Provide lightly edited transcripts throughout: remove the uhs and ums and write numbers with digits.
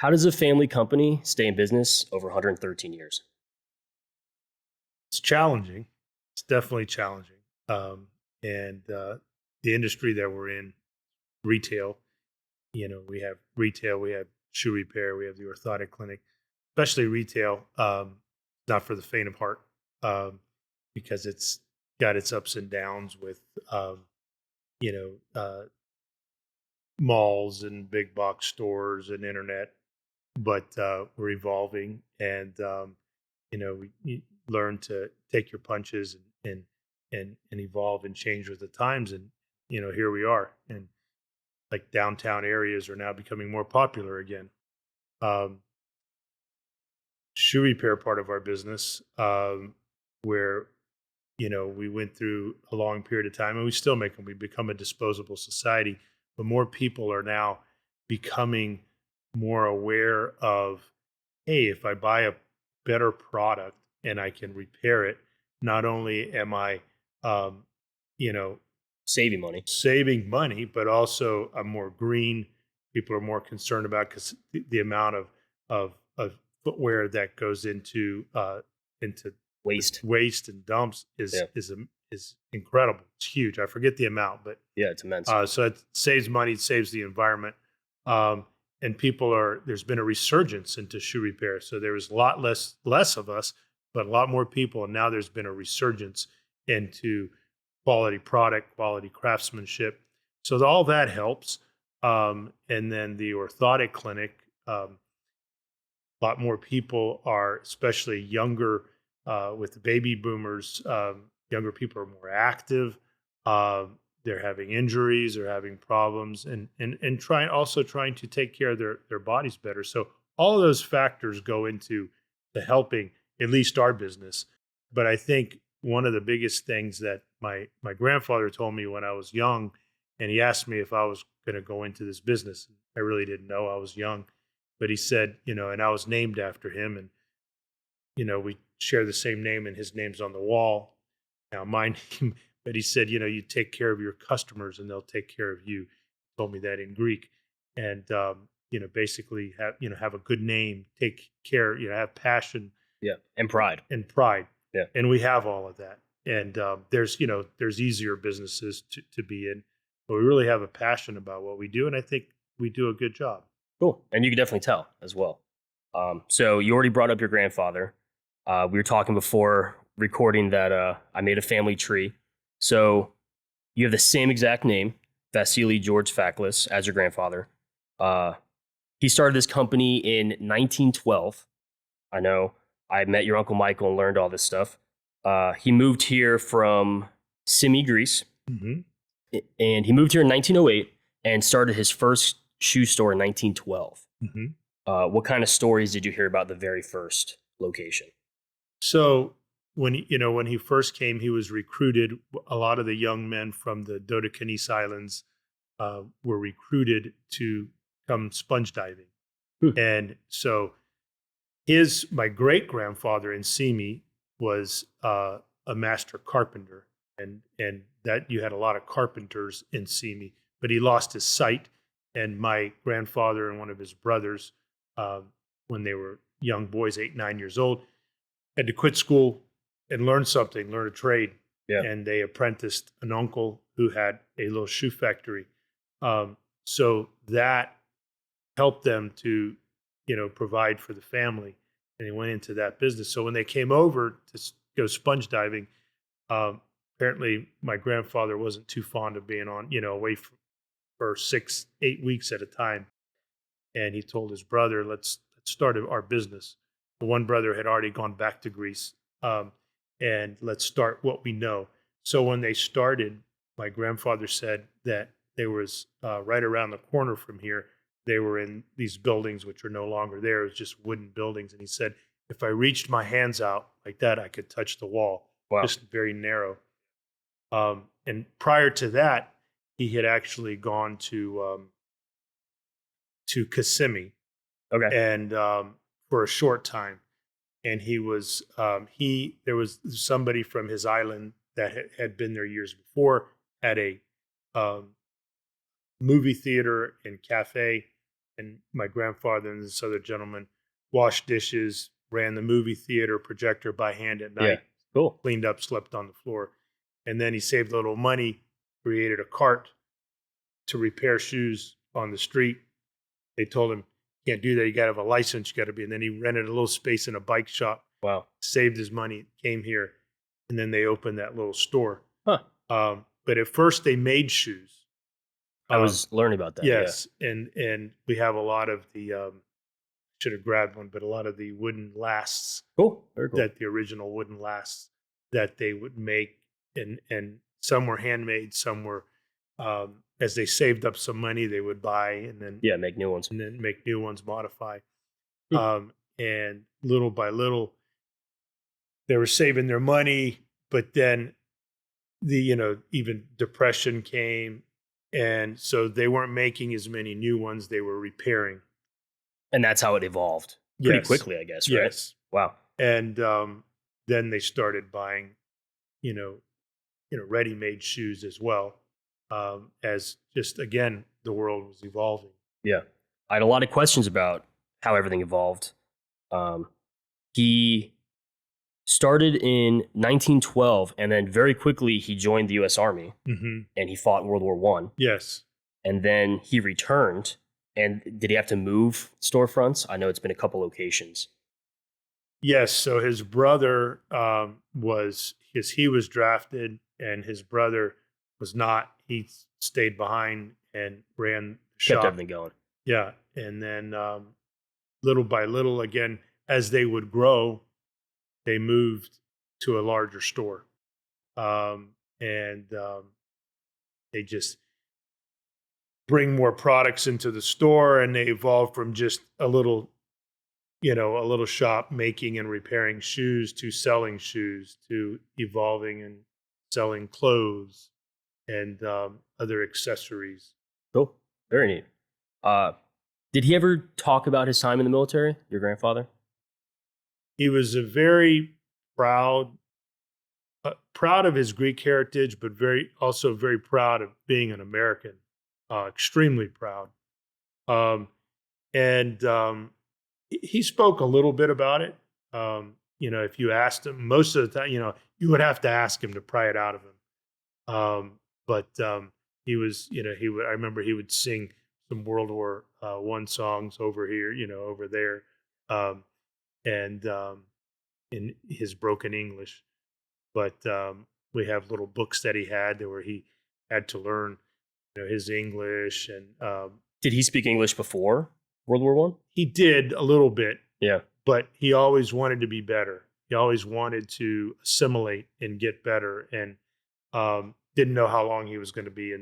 How does a family company stay in business over 113 years? It's challenging. It's definitely challenging. And the industry that we're in, retail, we have retail, we have shoe repair, we have the orthotic clinic, especially retail, not for the faint of heart, because it's got its ups and downs with, you know, malls and big box stores and internet. But we're evolving, and you learn to take your punches and evolve and change with the times. And here we are, and like downtown areas are now becoming more popular again. Um, Shoe repair part of our business, where we went through a long period of time, and we still make them. We become a disposable society, but more people are now becoming more aware of, hey, if I buy a better product and I can repair it, not only am I, um, Saving money. saving money, but also I'm more green. People are more concerned about because the amount of footwear that goes into Waste. waste and dumps Yeah. is incredible. It's huge. I forget the amount, but Yeah, it's immense. so it saves money, it saves the environment, and there's been a resurgence into shoe repair. So there was a lot less of us, but a lot more people, and now there's been a resurgence into quality product, quality craftsmanship. So all that helps. And then the orthotic clinic, a lot more people are, especially younger, with the baby boomers. Younger people are more active. They're having injuries, they're having problems, and trying to take care of their bodies better. So all of those factors go into the helping at least our business. But I think one of the biggest things that my grandfather told me when I was young, and he asked me if I was going to go into this business. I really didn't know. I was young, but he said, and I was named after him, and we share the same name, and his name's on the wall. Now my name, but he said, you take care of your customers, and they'll take care of you. He told me that in Greek, and basically have a good name, take care, have passion, Yeah, and pride. and pride. Yeah. And we have all of that. And there's easier businesses to be in, but we really have a passion about what we do, and I think we do a good job. Cool. And you can definitely tell as well. So you already brought up your grandfather. We were talking before recording that I made a family tree. So you have the same exact name, Vasile George Faklis, as your grandfather. He started this company in 1912. I know. I met your Uncle Michael and learned all this stuff. He moved here from Symi, Greece, Mm-hmm. and he moved here in 1908 and started his first shoe store in 1912. Mm-hmm. What kind of stories did you hear about the very first location? So when he first came, he was recruited. A lot of the young men from the Dodecanese Islands were recruited to come sponge diving, and so my great grandfather in Symi was a master carpenter, and that you had a lot of carpenters in Symi, but he lost his sight. And my grandfather and one of his brothers, when they were young boys, 8, 9 years old, had to quit school and learn a trade. Yeah. And they apprenticed an uncle who had a little shoe factory. So that helped them to, provide for the family. And they went into that business. So when they came over to go sponge diving, apparently my grandfather wasn't too fond of being on, away for 6, 8 weeks at a time. And he told his brother, let's start our business. The one brother had already gone back to Greece, and let's start what we know. So when they started, my grandfather said that there was right around the corner from here, they were in these buildings which are no longer there. It was just wooden buildings. And he said, if I reached my hands out like that, I could touch the wall. Wow. Just very narrow. And prior to that, he had actually gone to Kissimmee, Okay. and for a short time. And there was somebody from his island that had been there years before, had a movie theater and cafe, and my grandfather and this other gentleman washed dishes, ran the movie theater projector by hand at Yeah. night, Cool. cleaned up, slept on the floor. And then he saved a little money, created a cart to repair shoes on the street. They told him, you can't do that. You got to have a license. You got to be. And then he rented a little space in a bike shop, Wow. saved his money, came here, and then they opened that little store. Huh. But at first they made shoes. I was learning about that. Yes. And we have a lot of the, should have grabbed one, but a lot of the wooden lasts Cool. Very cool. that the original wooden lasts that they would make. And some were handmade, some were, as they saved up some money, they would buy and then Make new ones. and then make new ones, modify. Hmm. And little by little, they were saving their money, but then even depression came. And so they weren't making as many new ones. They were repairing. And that's how it evolved pretty Yes. quickly, I guess, right? Yes. Wow. And then they started buying, ready-made shoes as well, as just, again, the world was evolving. Yeah. I had a lot of questions about how everything evolved. He started in 1912, and then very quickly he joined the U.S. Army, Mm-hmm. and he fought in World War I. Yes. And then he returned. And did he have to move storefronts? I know it's been a couple locations. Yes. So his brother he was drafted, and his brother was not. He stayed behind and ran the shop. Kept everything going. Yeah. And then little by little, again, as they would grow, they moved to a larger store. They just bring more products into the store, and they evolved from just a little shop making and repairing shoes to selling shoes to evolving and selling clothes and other accessories. Cool. Very neat. Did he ever talk about his time in the military, your grandfather? He was a very proud of his Greek heritage, but also very proud of being an American. Extremely proud. He spoke a little bit about it. If you asked him, most of the time, you would have to ask him to pry it out of him. But he was, I remember he would sing some World War I songs over here, over there, and in his broken English. But we have little books that he had where he had to learn, his English. And Did he speak English before World War I? he did a little bit. Yeah. But he always wanted to be better. He always wanted to assimilate and get better, and didn't know how long he was going to be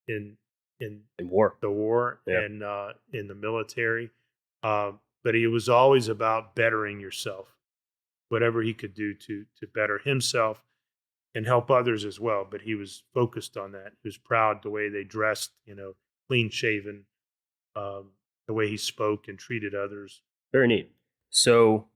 in war. The war, Yeah. and in the military. But he was always about bettering yourself, whatever he could do to better himself and help others as well. But he was focused on that. He was proud the way they dressed, clean shaven, the way he spoke and treated others. Very neat. So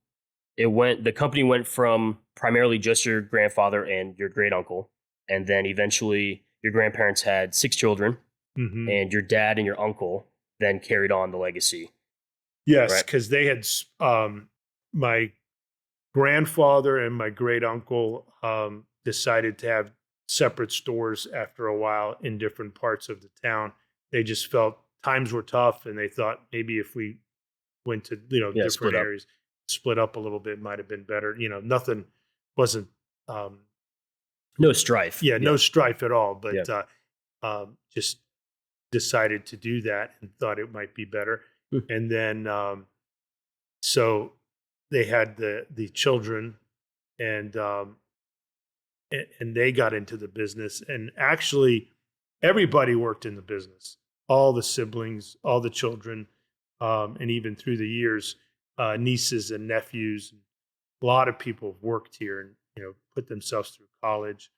the company went from primarily just your grandfather and your great uncle, and then eventually your grandparents had 6 children, Mm-hmm. and your dad and your uncle then carried on the legacy. Yes, Right. because they had my grandfather and my great uncle decided to have separate stores after a while in different parts of the town. They just felt times were tough, and they thought maybe if we went to split different up. areas, split up a little bit, might have been better. Nothing wasn't. No strife. No strife at all, but Yeah. just decided to do that and thought it might be better. And then so they had the children, and they got into the business, and actually everybody worked in the business, all the siblings, all the children, and even through the years, nieces and nephews. A lot of people have worked here and put themselves through college.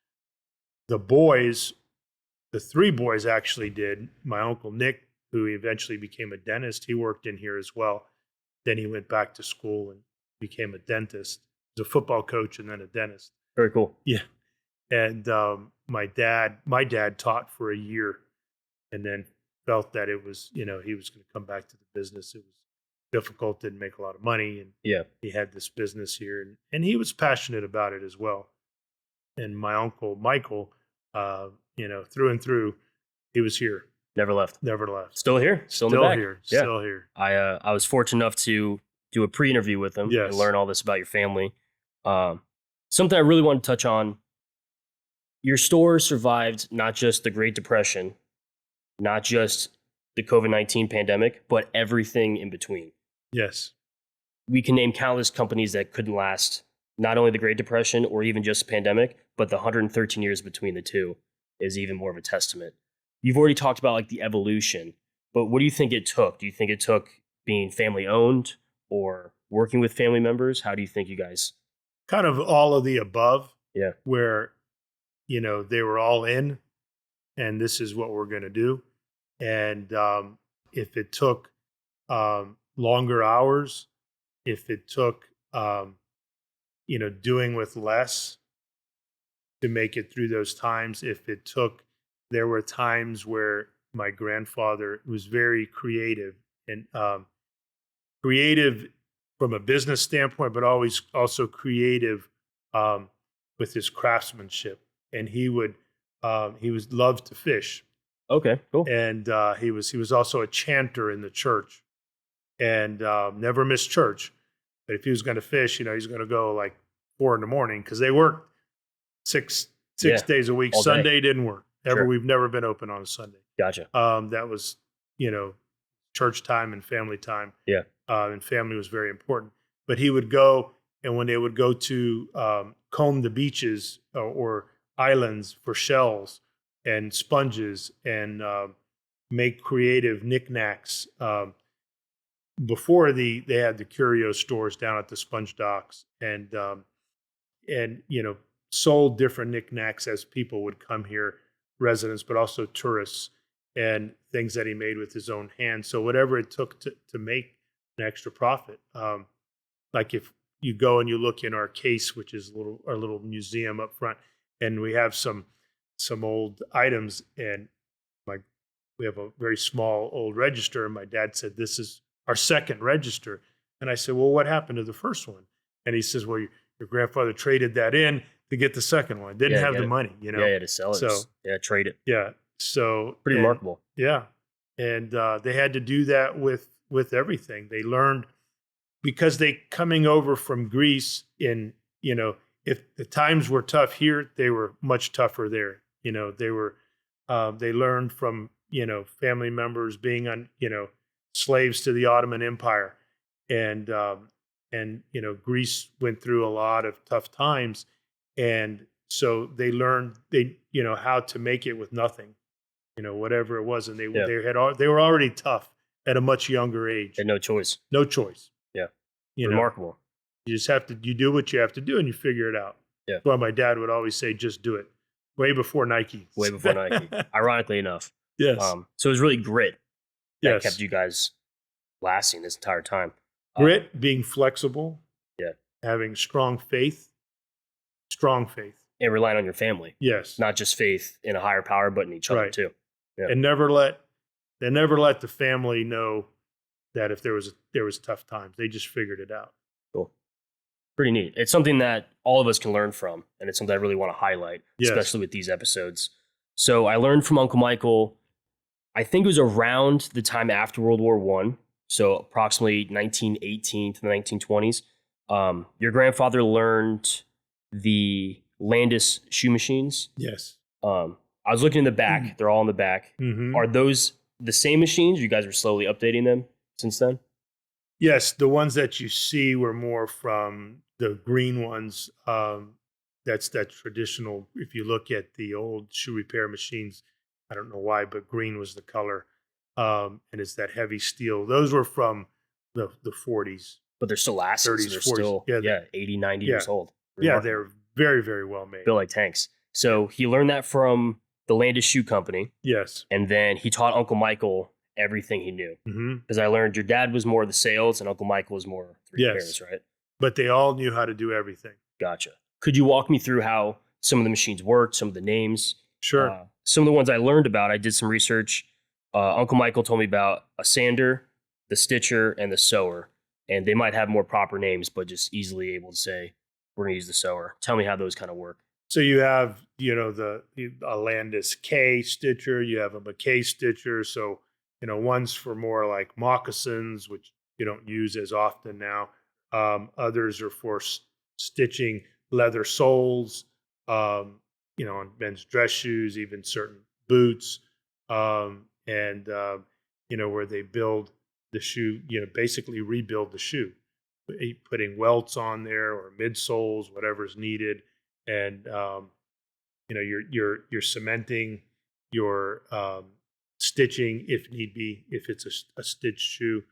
The 3 boys actually did. My uncle Nick, who eventually became a dentist, he worked in here as well. Then he went back to school and became a dentist. He was a football coach and then a dentist. Very cool. Yeah. And my dad taught for a year and then felt that it was, he was going to come back to the business. It was difficult, didn't make a lot of money, and he had this business here, and he was passionate about it as well. And my uncle Michael, through and through, he was here. Never left. Still here. Still in the back. Still here. I was fortunate enough to do a pre-interview with him and learn all this about your family. Something I really want to touch on. Your store survived not just the Great Depression, not just the COVID-19 pandemic, but everything in between. Yes. We can name countless companies that couldn't last not only the Great Depression or even just the pandemic, but the 113 years between the two is even more of a testament. You've already talked about like the evolution, but what do you think it took? Do you think it took being family owned or working with family members? How do you think you guys? Kind of all of the above. Yeah. Where, they were all in, and this is what we're going to do. And if it took longer hours, if it took, doing with less to make it through those times, there were times where my grandfather was very creative and creative from a business standpoint, but always also creative with his craftsmanship. And he was loved to fish. Okay, cool. And he was also a chanter in the church, and never missed church. But if he was going to fish, he's going to go like 4 a.m. because they worked six days a week. Sunday didn't work. We've never been open on a Sunday. Gotcha. That was, church time and family time. Yeah. And family was very important. But he would go, and when they would go to comb the beaches or islands for shells and sponges and make creative knickknacks. Before they had the curio stores down at the sponge docks, and sold different knickknacks as people would come here, residents, but also tourists, and things that he made with his own hands. So whatever it took to make an extra profit. Like if you go and you look in our case, which is our little museum up front, and we have some old items, and we have a very small old register, and my dad said, "This is our second register." And I said, "Well, what happened to the first one?" And he says, "Well, your grandfather traded that in to get the second one. Didn't have the money, Yeah, he had to sell it. So trade it. Yeah. So pretty remarkable. Yeah. And they had to do that with everything. They learned, because they coming over from Greece in, if the times were tough here, they were much tougher there. They learned from, family members being on, slaves to the Ottoman Empire. And Greece went through a lot of tough times. And so they learned, how to make it with nothing, whatever it was. And they were already tough at a much younger age. Had no choice. Yeah. Remarkable. You just you do what you have to do, and you figure it out. Yeah. That's why my dad would always say, just do it. Way before Nike. Ironically enough. Yes. So it was really grit that kept you guys lasting this entire time. Grit, being flexible. Yeah. Having strong faith. And relying on your family. Yes. Not just faith in a higher power, but in each other too. Yeah. And never let the family know that if there was tough times. They just figured it out. Cool. Pretty neat. It's something that all of us can learn from, and it's something I really want to highlight, especially with these episodes. So I learned from Uncle Michael, I think it was around the time after World War I, so approximately 1918 to the 1920s. Your grandfather learned the Landis shoe machines. Yes. I was looking in the back. They're all in the back. Mm-hmm. Are those the same machines? You guys are slowly updating them since then? Yes, the ones that you see were more from the green ones. That's that traditional. If you look at the old shoe repair machines, I don't know why, but green was the color, and it's that heavy steel. Those were from the 40s. But they're still lasting. 30s, so they're 40s. Still 80, 90 years old. Yeah, they're very, very well made. Built like tanks. So he learned that from the Landis Shoe Company. Yes. And then he taught Uncle Michael everything he knew. Because I learned your dad was more the sales and Uncle Michael was more the repairs, right? But they all knew how to do everything. Gotcha. Could you walk me through how some of the machines worked, some of the names? Sure. Some of the ones I learned about, I did some research. Uncle Michael told me about a sander, the stitcher, and the sewer. And they might have more proper names, but just easily able to say, we're going to use the sewer. Tell me how those kind of work. So you have, a Landis K stitcher, you have a McKay stitcher. So, one's for more like moccasins, which you don't use as often now. Others are for stitching leather soles, on men's dress shoes, even certain boots, where they build the shoe, basically rebuild the shoe, putting welts on there or midsoles, whatever's needed, and you're cementing, you're stitching if need be, if it's a stitched shoe,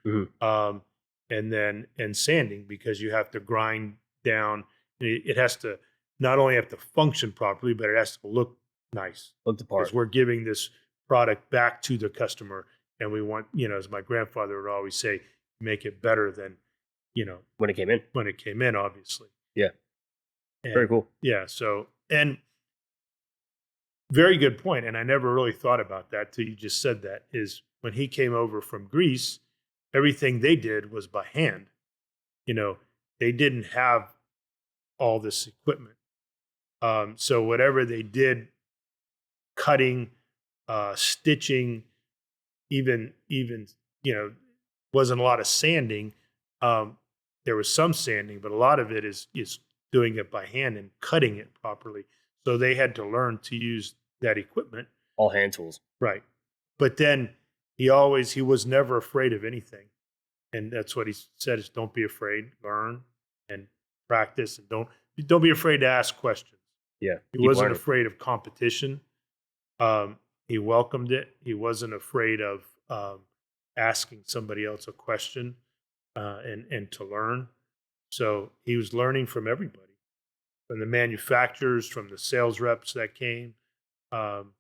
and sanding, because you have to grind down. It has to not only have to function properly, but it has to look nice. Look the part. Because we're giving this product back to the customer, and we want, as my grandfather would always say, make it better than, when it came in. When it came in, obviously. Yeah. And, very cool. Yeah. So, and very good point. And I never really thought about that till you just said that, is when he came over from Greece, everything they did was by hand. They didn't have all this equipment. So whatever they did, cutting, stitching, even, wasn't a lot of sanding. There was some sanding, but a lot of it is doing it by hand and cutting it properly. So they had to learn to use that equipment. All hand tools. Right. But then he was never afraid of anything. And that's what he said, is don't be afraid, learn and practice, and don't be afraid to ask questions. Yeah. He wasn't afraid of competition. He welcomed it. He wasn't afraid of asking somebody else a question and to learn. So he was learning from everybody, from the manufacturers, from the sales reps that came, and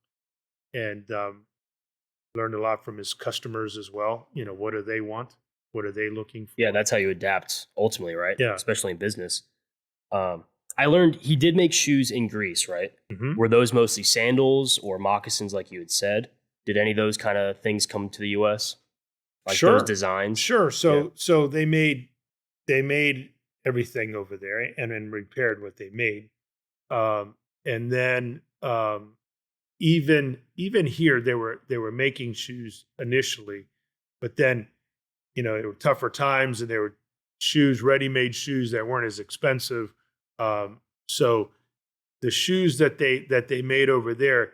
learned a lot from his customers as well. What do they want? What are they looking for? Yeah, that's how you adapt ultimately, right? Yeah. Especially in business. I learned he did make shoes in Greece, right? Mm-hmm. Were those mostly sandals or moccasins, like you had said? Did any of those kind of things come to the U.S.? Like Sure. those designs? Sure. So they made everything over there, and then repaired what they made. And then even here they were making shoes initially, but then it were tougher times, and there were ready-made shoes that weren't as expensive. So the shoes that they made over there,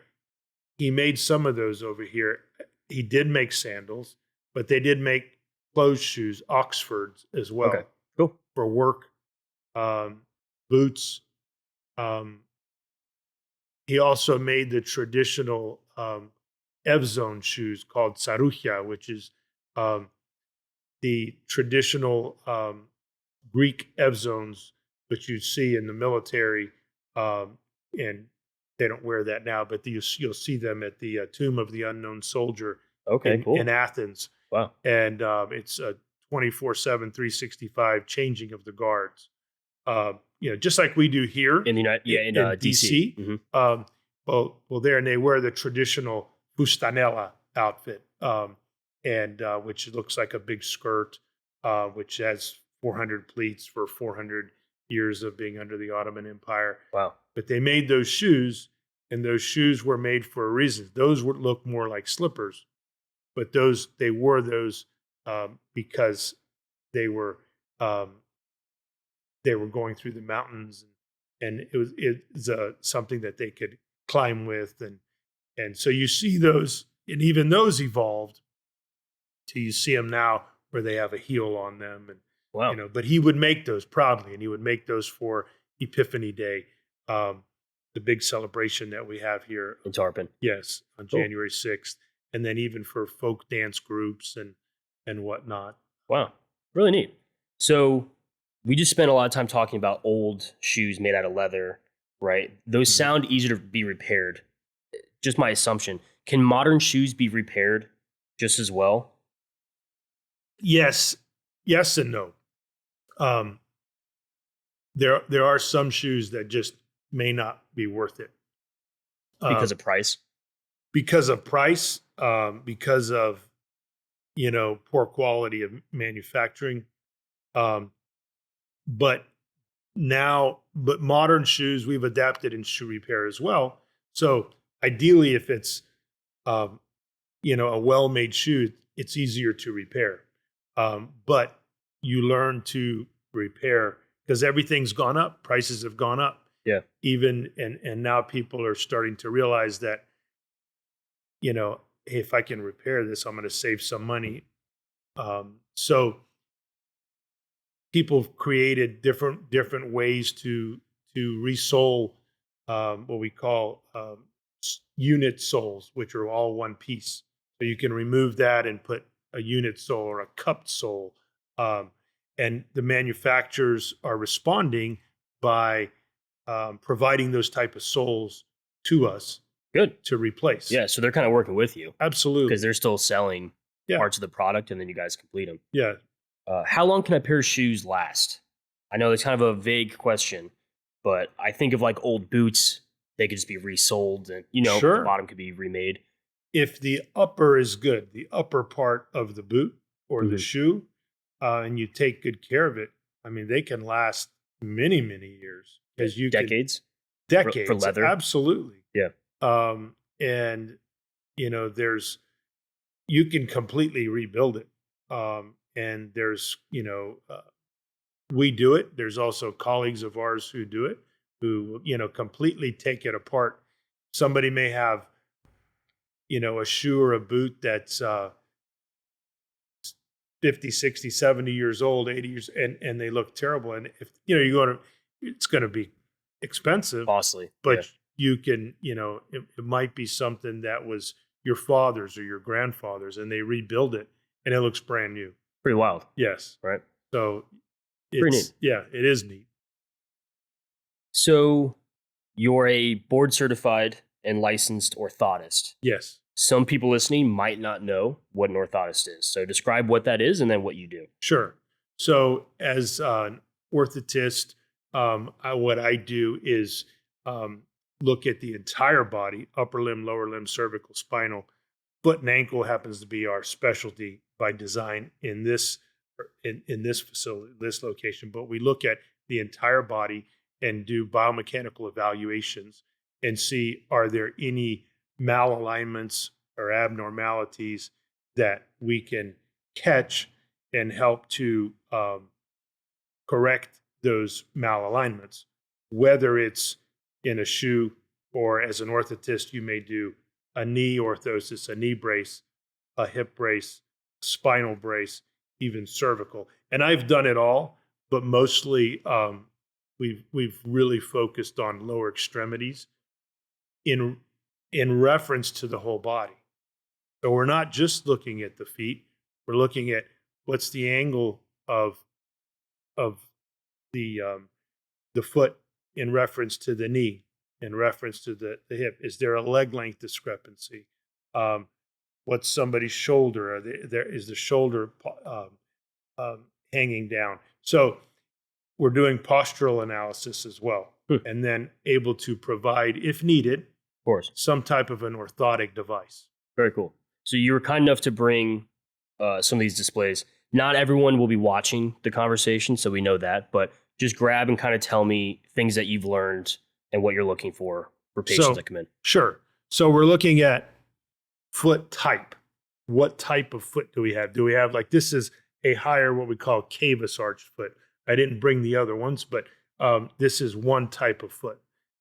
he made some of those over here. He did make sandals, but they did make closed shoes, Oxfords as well. Okay, cool. For work, boots. He also made the traditional Evzone shoes called Saroukia, which is the traditional Greek Evzones, which you see in the military, and they don't wear that now, but you'll see them at the Tomb of the Unknown Soldier in Athens. Wow. And it's a 24/7, 365 changing of the guards. Just like we do here in the in DC. Mm-hmm. Well, there, and they wear the traditional fustanella outfit, and which looks like a big skirt, which has 400 pleats for 400 years of being under the Ottoman Empire. Wow. But they made those shoes, and those shoes were made for a reason. Those would look more like slippers, but they wore those because they were going through the mountains, and it was something that they could climb with, and so you see those, and even those evolved till you see them now where they have a heel on them, and wow. But he would make those proudly, and he would make those for Epiphany Day, the big celebration that we have here in Tarpon. Yes, on January 6th, and then even for folk dance groups and whatnot. Wow, really neat. So we just spent a lot of time talking about old shoes made out of leather, right? Those sound easier to be repaired. Just my assumption. Can modern shoes be repaired just as well? Yes and no. There are some shoes that just may not be worth it Because of price? Because of price, because of, poor quality of manufacturing. Um, but but modern shoes, we've adapted in shoe repair as well. So ideally, if it's, um, a well-made shoe, it's easier to repair. But you learn to repair because everything's gone up. Prices have gone up. Yeah. And now people are starting to realize that, hey, if I can repair this, I'm going to save some money. So people have created different ways to resole, what we call, unit soles, which are all one piece. So you can remove that and put a unit sole or a cupped sole. Um, and the manufacturers are responding by, providing those type of soles to us Good. to replace. Yeah. So they're kind of working with you Absolutely. because they're still selling Yeah. parts of the product, and then you guys complete them. Yeah. How long can a pair of shoes last? I know it's kind of a vague question, but I think of like old boots. They could just be resold, and Sure. the bottom could be remade. If the upper is good, the upper part of the boot or the Mhm. shoe, and you take good care of it, I mean, they can last many, many years because you can Decades decades for leather. Absolutely. Yeah. And you can completely rebuild it. And there's, we do it. There's also colleagues of ours who do it, who, completely take it apart. Somebody may have, a shoe or a boot that's 50, 60, 70 years old, 80 years, and they look terrible. And if, it's going to be expensive, Costly. but Yeah. you can, it might be something that was your father's or your grandfather's, and they rebuild it and it looks brand new. Pretty wild, Yes. right? So Pretty neat. yeah, it is neat. So you're a board certified and licensed orthotist. Yes. Some people listening might not know what an orthotist is. So describe what that is and then what you do. Sure. So as an orthotist, what I do is, look at the entire body, upper limb, lower limb, cervical, spinal. Foot and ankle happens to be our specialty by design in this facility, this location. But we look at the entire body and do biomechanical evaluations and see, are there any malalignments or abnormalities that we can catch and help to, correct those malalignments, whether it's in a shoe or as an orthotist, you may do a knee orthosis, a knee brace, a hip brace, spinal brace, even cervical. And I've done it all, but mostly, we've really focused on lower extremities in reference to the whole body. So we're not just looking at the feet, we're looking at what's the angle of the foot in reference to the knee, in reference to the hip. Is there a leg length discrepancy? What's somebody's shoulder? Is the shoulder hanging down? So we're doing postural analysis as well, and then able to provide, if needed, Of course. some type of an orthotic device. Very cool. So you were kind enough to bring some of these displays. Not everyone will be watching the conversation, so we know that, but just grab and kind of tell me things that you've learned and what you're looking for patients that come in. Sure. So we're looking at foot type. What type of foot do we have? Do we have, like, this is a higher, what we call cavus arched foot. I didn't bring the other ones, but this is one type of foot.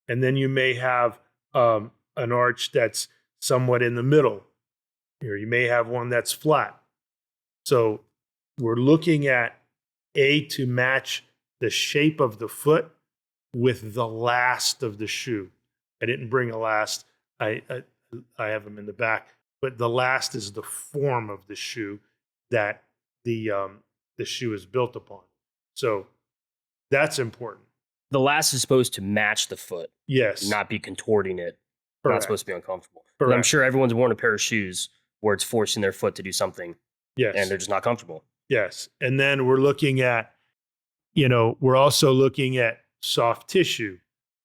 And then you may have an arch that's somewhat in the middle, or you may have one that's flat. So we're looking at to match the shape of the foot with the last of the shoe. I didn't bring a last. I have them in the back, but the last is the form of the shoe that the shoe is built upon. So that's important. The last is supposed to match the foot, Yes. not be contorting it. Correct. Not supposed to be uncomfortable. But I'm Correct. sure everyone's worn a pair of shoes where it's forcing their foot to do something Yes. and they're just not comfortable. Yes. And then we're looking at, we're also looking at soft tissue.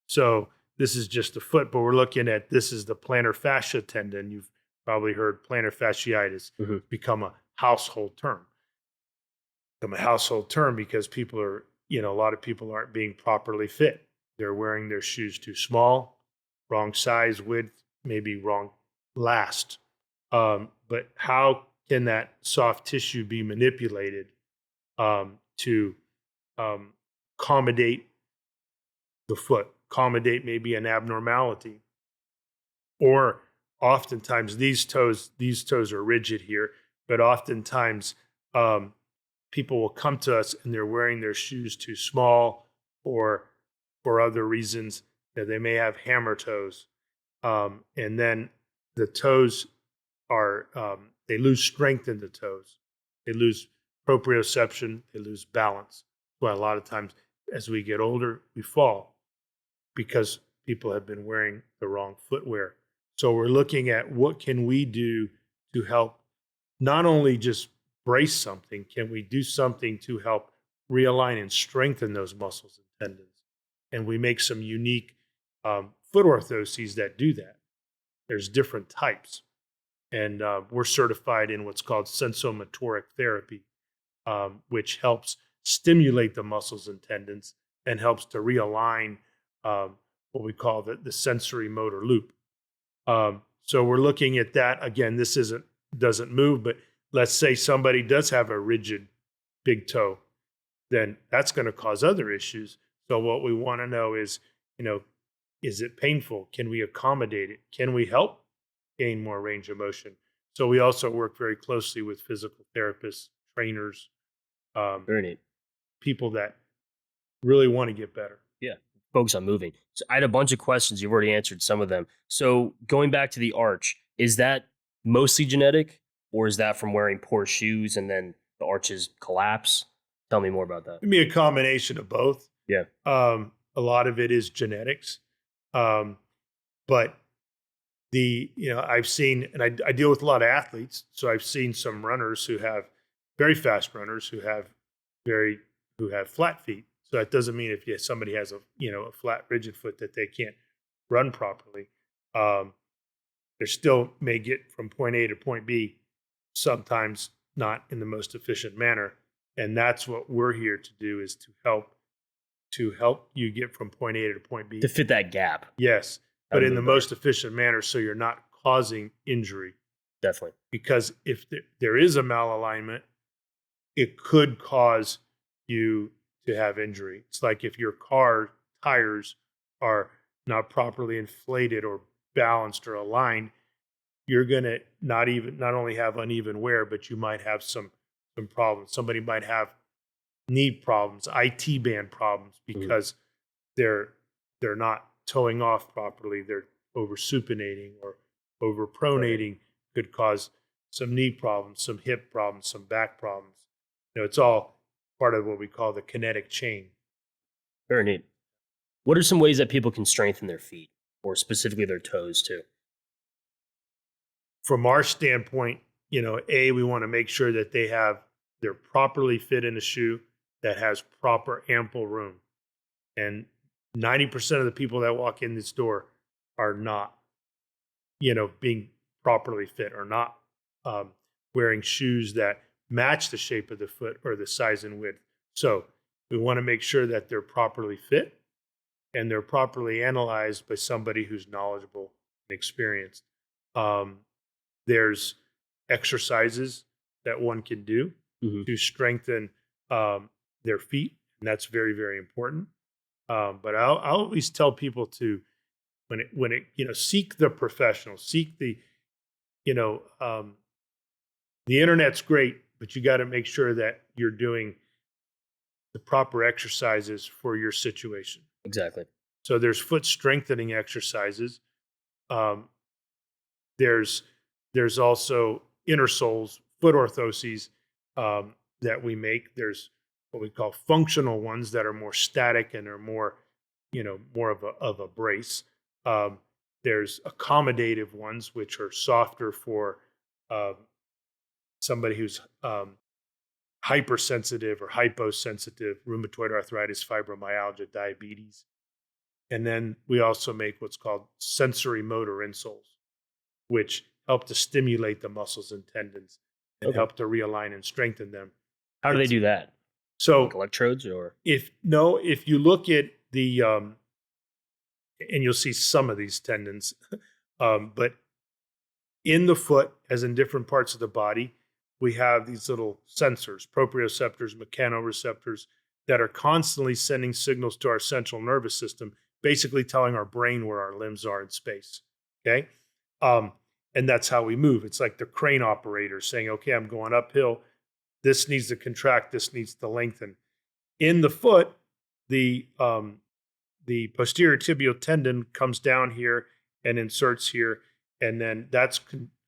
So this is just the foot, but we're looking at, this is the plantar fascia tendon. You've Probably heard plantar fasciitis Mhm. become a household term. Become a household term because people are, a lot of people aren't being properly fit. They're wearing their shoes too small, wrong size, width, maybe wrong last. But how can that soft tissue be manipulated to um, accommodate the foot, accommodate maybe an abnormality? Or oftentimes these toes are rigid here, but oftentimes um, people will come to us and they're wearing their shoes too small, or for other reasons that they may have hammer toes, and then the toes are they lose strength in the toes, they lose proprioception, they lose balance. Well, a lot of times as we get older, we fall because people have been wearing the wrong footwear. So we're looking at what can we do to help not only just brace something, can we do something to help realign and strengthen those muscles and tendons? And we make some unique foot orthoses that do that. There's different types. And we're certified in what's called sensomotoric therapy, which helps stimulate the muscles and tendons and helps to realign what we call the sensory motor loop. So we're looking at that. Again, this doesn't move, but let's say somebody does have a rigid big toe, then that's going to cause other issues. So what we want to know is, is it painful? Can we accommodate it? Can we help gain more range of motion? So we also work very closely with physical therapists, trainers, um, Very neat. people that really want to get better. Yeah. Focus on moving. So I had a bunch of questions. You've already answered some of them. So going back to the arch, is that mostly genetic, or is that from wearing poor shoes and then the arches collapse? Tell me more about that. It'd be a combination of both. Yeah. A lot of it is genetics, but I've seen, and I deal with a lot of athletes, so I've seen some runners who have very fast runners who have flat feet. So that doesn't mean if somebody has a flat rigid foot that they can't run properly. Um, they still may get from point A to point B, sometimes not in the most efficient manner. And that's what we're here to do, is to help you get from point A to point B. To fit that gap. Yes, but in the most efficient manner, so you're not causing injury. Definitely. Because if there is a malalignment, it could cause you to have injury. It's like if your car tires are not properly inflated or balanced or aligned, you're going to not only have uneven wear, but you might have some problems. Somebody might have knee problems, IT band problems, because they're not toeing off properly. They're over supinating or over pronating. Could cause some knee problems, some hip problems, some back problems. It's all part of what we call the kinetic chain. Very neat. What are some ways that people can strengthen their feet, or specifically their toes too? From our standpoint, we want to make sure that they're properly fit in a shoe that has proper ample room. And 90% of the people that walk in this door are not, being properly fit, or not wearing shoes that match the shape of the foot or the size and width. So we want to make sure that they're properly fit and they're properly analyzed by somebody who's knowledgeable and experienced. There's exercises that one can do to strengthen their feet, and that's very, very important. But I'll always tell people to, when it seek the professional, seek the the internet's great, but you got to make sure that you're doing the proper exercises for your situation. Exactly. So there's foot strengthening exercises. Um, there's also Insoles, foot orthoses that we make. There's what we call functional ones that are more static and are more, more of a brace. There's accommodative ones, which are softer for somebody who's hypersensitive or hyposensitive, rheumatoid arthritis, fibromyalgia, diabetes. And then we also make what's called sensory motor insoles, which help to stimulate the muscles and tendons and Okay. help to realign and strengthen them. How do they do that? So Like electrodes or? if you look at the and you'll see some of these tendons, but in the foot, as in different parts of the body, we have these little sensors, proprioceptors, mechanoreceptors, that are constantly sending signals to our central nervous system, basically telling our brain where our limbs are in space. Okay. And that's how we move. It's like the crane operator saying, okay, I'm going uphill. This needs to contract. This needs to lengthen. In the foot, the posterior tibial tendon comes down here and inserts here. And then that's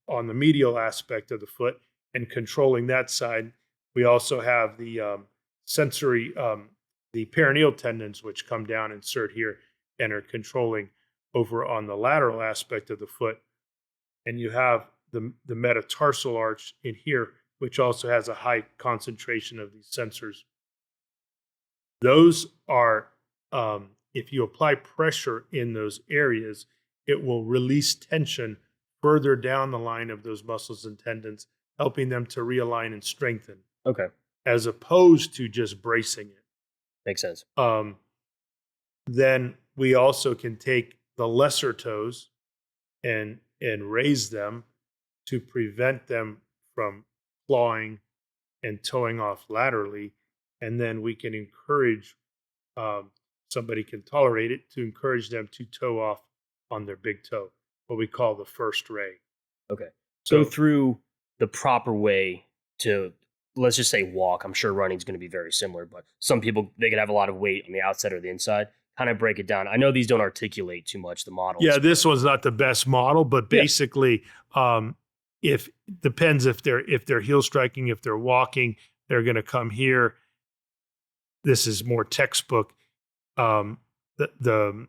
on the medial aspect of the foot and controlling that side. We also have the sensory, the peroneal tendons, which come down, insert here, and are controlling over on the lateral aspect of the foot. And you have the metatarsal arch in here, which also has a high concentration of these sensors. Those are, if you apply pressure in those areas, it will release tension further down the line of those muscles and tendons, helping them to realign and strengthen. Okay. As opposed to just bracing it. Makes sense. Then we also can take the lesser toes and raise them to prevent them from clawing and toeing off laterally. And then we can encourage, somebody can tolerate it, to encourage them to toe off on their big toe, what we call the first ray. Okay. So through the proper way to, let's just say, walk. I'm sure running is going to be very similar, but some people, they could have a lot of weight on the outside or the inside. Kind of break it down. I know these don't articulate too much, the models. Yeah, this one's not the best model, but basically, if depends if they're heel striking, if they're walking, they're going to come here. This is more textbook. The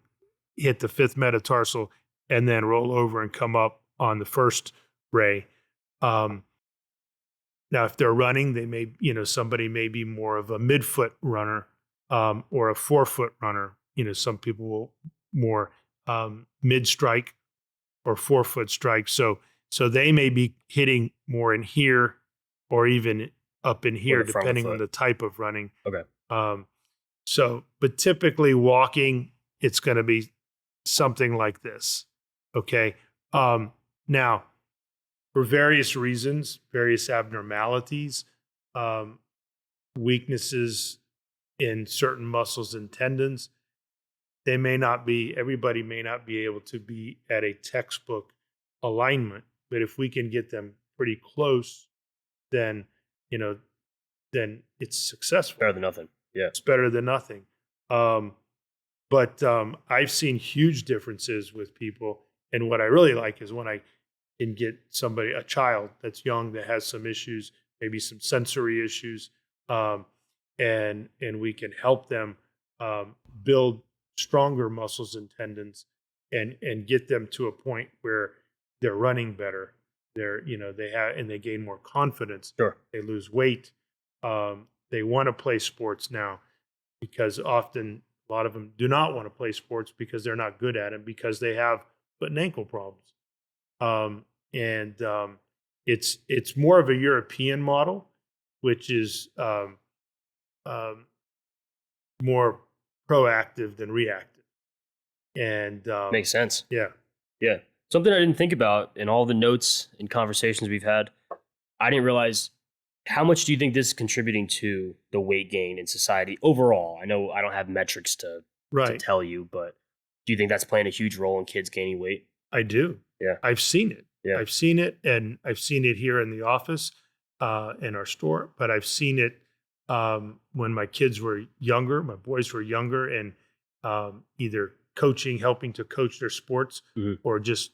hit the fifth metatarsal and then roll over and come up on the first ray. Now, if they're running, they may, somebody may be more of a midfoot runner or a forefoot runner. Some people will more mid strike or forefoot strike. So they may be hitting more in here or even up in here, depending on the type of running. Okay. But typically walking, it's going to be something like this. Okay. Now, for various reasons, various abnormalities, weaknesses in certain muscles and tendons, everybody may not be able to be at a textbook alignment, but if we can get them pretty close, then it's successful. Better than nothing. Yeah. It's better than nothing. But I've seen huge differences with people. And what I really like is when I can get a child that's young that has some issues, maybe some sensory issues, and we can help them build stronger muscles and tendons and get them to a point where they're running better. They gain more confidence. Sure. They lose weight. They want to play sports now, because often a lot of them do not want to play sports because they're not good at it, because they have foot and ankle problems. It's more of a European model, which is more proactive than reactive. And makes sense. Yeah. Yeah. Something I didn't think about in all the notes and conversations we've had, I didn't realize, how much do you think this is contributing to the weight gain in society overall? I know I don't have metrics to tell you, but do you think that's playing a huge role in kids gaining weight? I do. Yeah. I've seen it. Yeah. I've seen it, and I've seen it here in the office, in our store, but I've seen it when my kids were younger, my boys were younger, and either helping to coach their sports, or just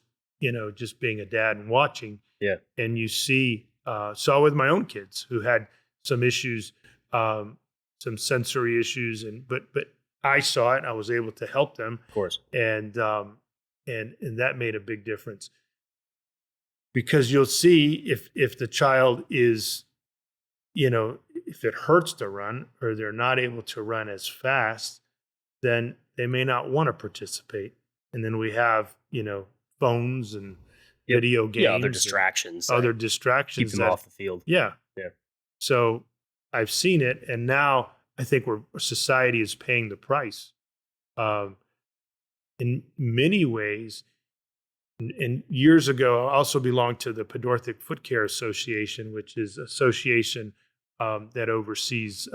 being a dad and watching. Yeah. And you saw with my own kids who had some issues, some sensory issues, but I saw it and I was able to help them. Of course. And that made a big difference, because you'll see if the child is, if it hurts to run or they're not able to run as fast, then they may not want to participate. And then we have, phones and video games, Yeah, other distractions. other Keep distractions them off the field. Yeah. Yeah. So I've seen it, and now I think society is paying the price. Um, in many ways, and years ago, I also belonged to the Podorthic Foot Care Association, which is an association that oversees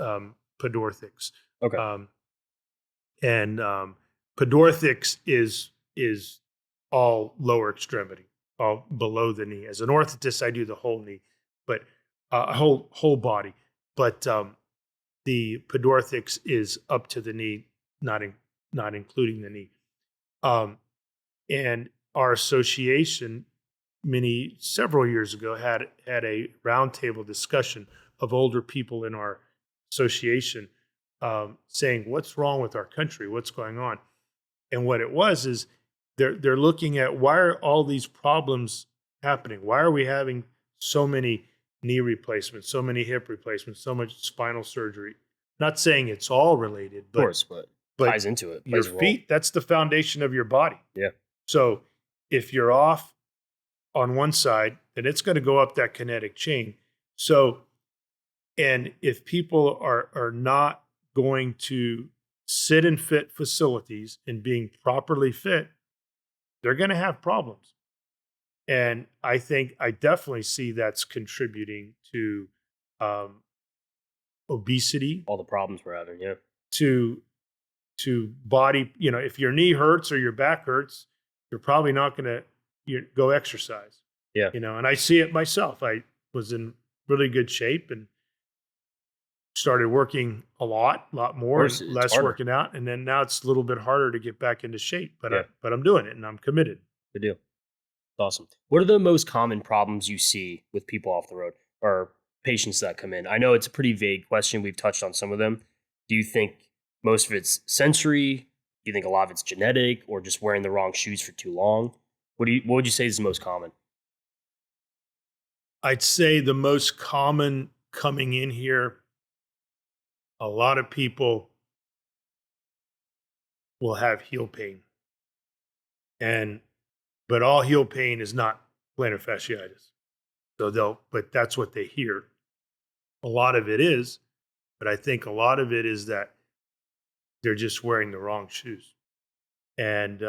Podorthics. Okay. And Podorthics is all lower extremity, all below the knee. As an orthotist, I do the whole knee, but whole body. But the Podorthics is up to the knee, not including the knee. And our association, several years ago, had a roundtable discussion of older people in our association, saying, "What's wrong with our country? What's going on?" And what it was is they're looking at, why are all these problems happening? Why are we having so many knee replacements, so many hip replacements, so much spinal surgery? Not saying it's all related, Of course, but ties into it. Your feet, that's the foundation of your body. Yeah. So if you're off on one side, then it's going to go up that kinetic chain. So, and if people are not going to sit in fit facilities and being properly fit, they're going to have problems. And I definitely see that's contributing to obesity. All the problems we're having, yeah. To body, if your knee hurts or your back hurts, you're probably not going to go exercise. Yeah. And I see it myself. I was in really good shape and started working a lot more, and less working out. And then now it's a little bit harder to get back into shape, but I'm doing it and I'm committed. Good deal. Awesome. What are the most common problems you see with people off the road or patients that come in? I know it's a pretty vague question. We've touched on some of them. Do you think most of it's sensory? Do you think a lot of it's genetic, or just wearing the wrong shoes for too long? What would you say is the most common? I'd say the most common coming in here, a lot of people will have heel pain. But all heel pain is not plantar fasciitis. But that's what they hear. A lot of it is, but I think a lot of it is that they're just wearing the wrong shoes. And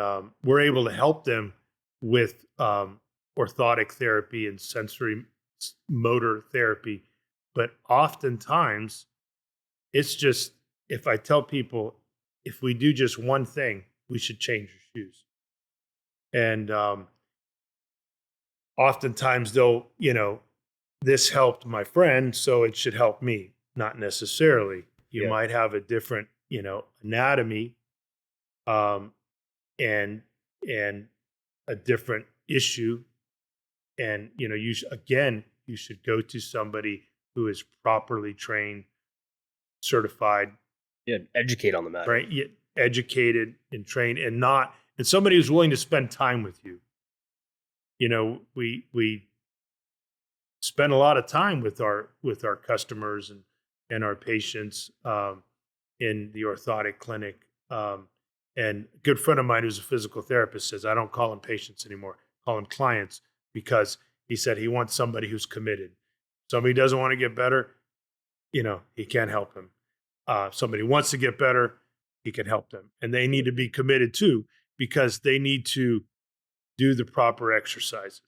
we're able to help them with orthotic therapy and sensory motor therapy. But oftentimes, it's just, if I tell people, if we do just one thing, we should change your shoes. And oftentimes they'll, this helped my friend, so it should help me. Not necessarily. You might have a different, anatomy, and a different issue. And, you should go to somebody who is properly trained, certified. Yeah, educate on the matter. Right? Educated and trained, and somebody who's willing to spend time with you. We spend a lot of time with our customers and our patients in the orthotic clinic. And a good friend of mine who's a physical therapist says, I don't call them patients anymore, call them clients, because he said he wants somebody who's committed. Somebody doesn't want to get better, he can't help him. Somebody wants to get better, he can help them. And they need to be committed too, because they need to do the proper exercises,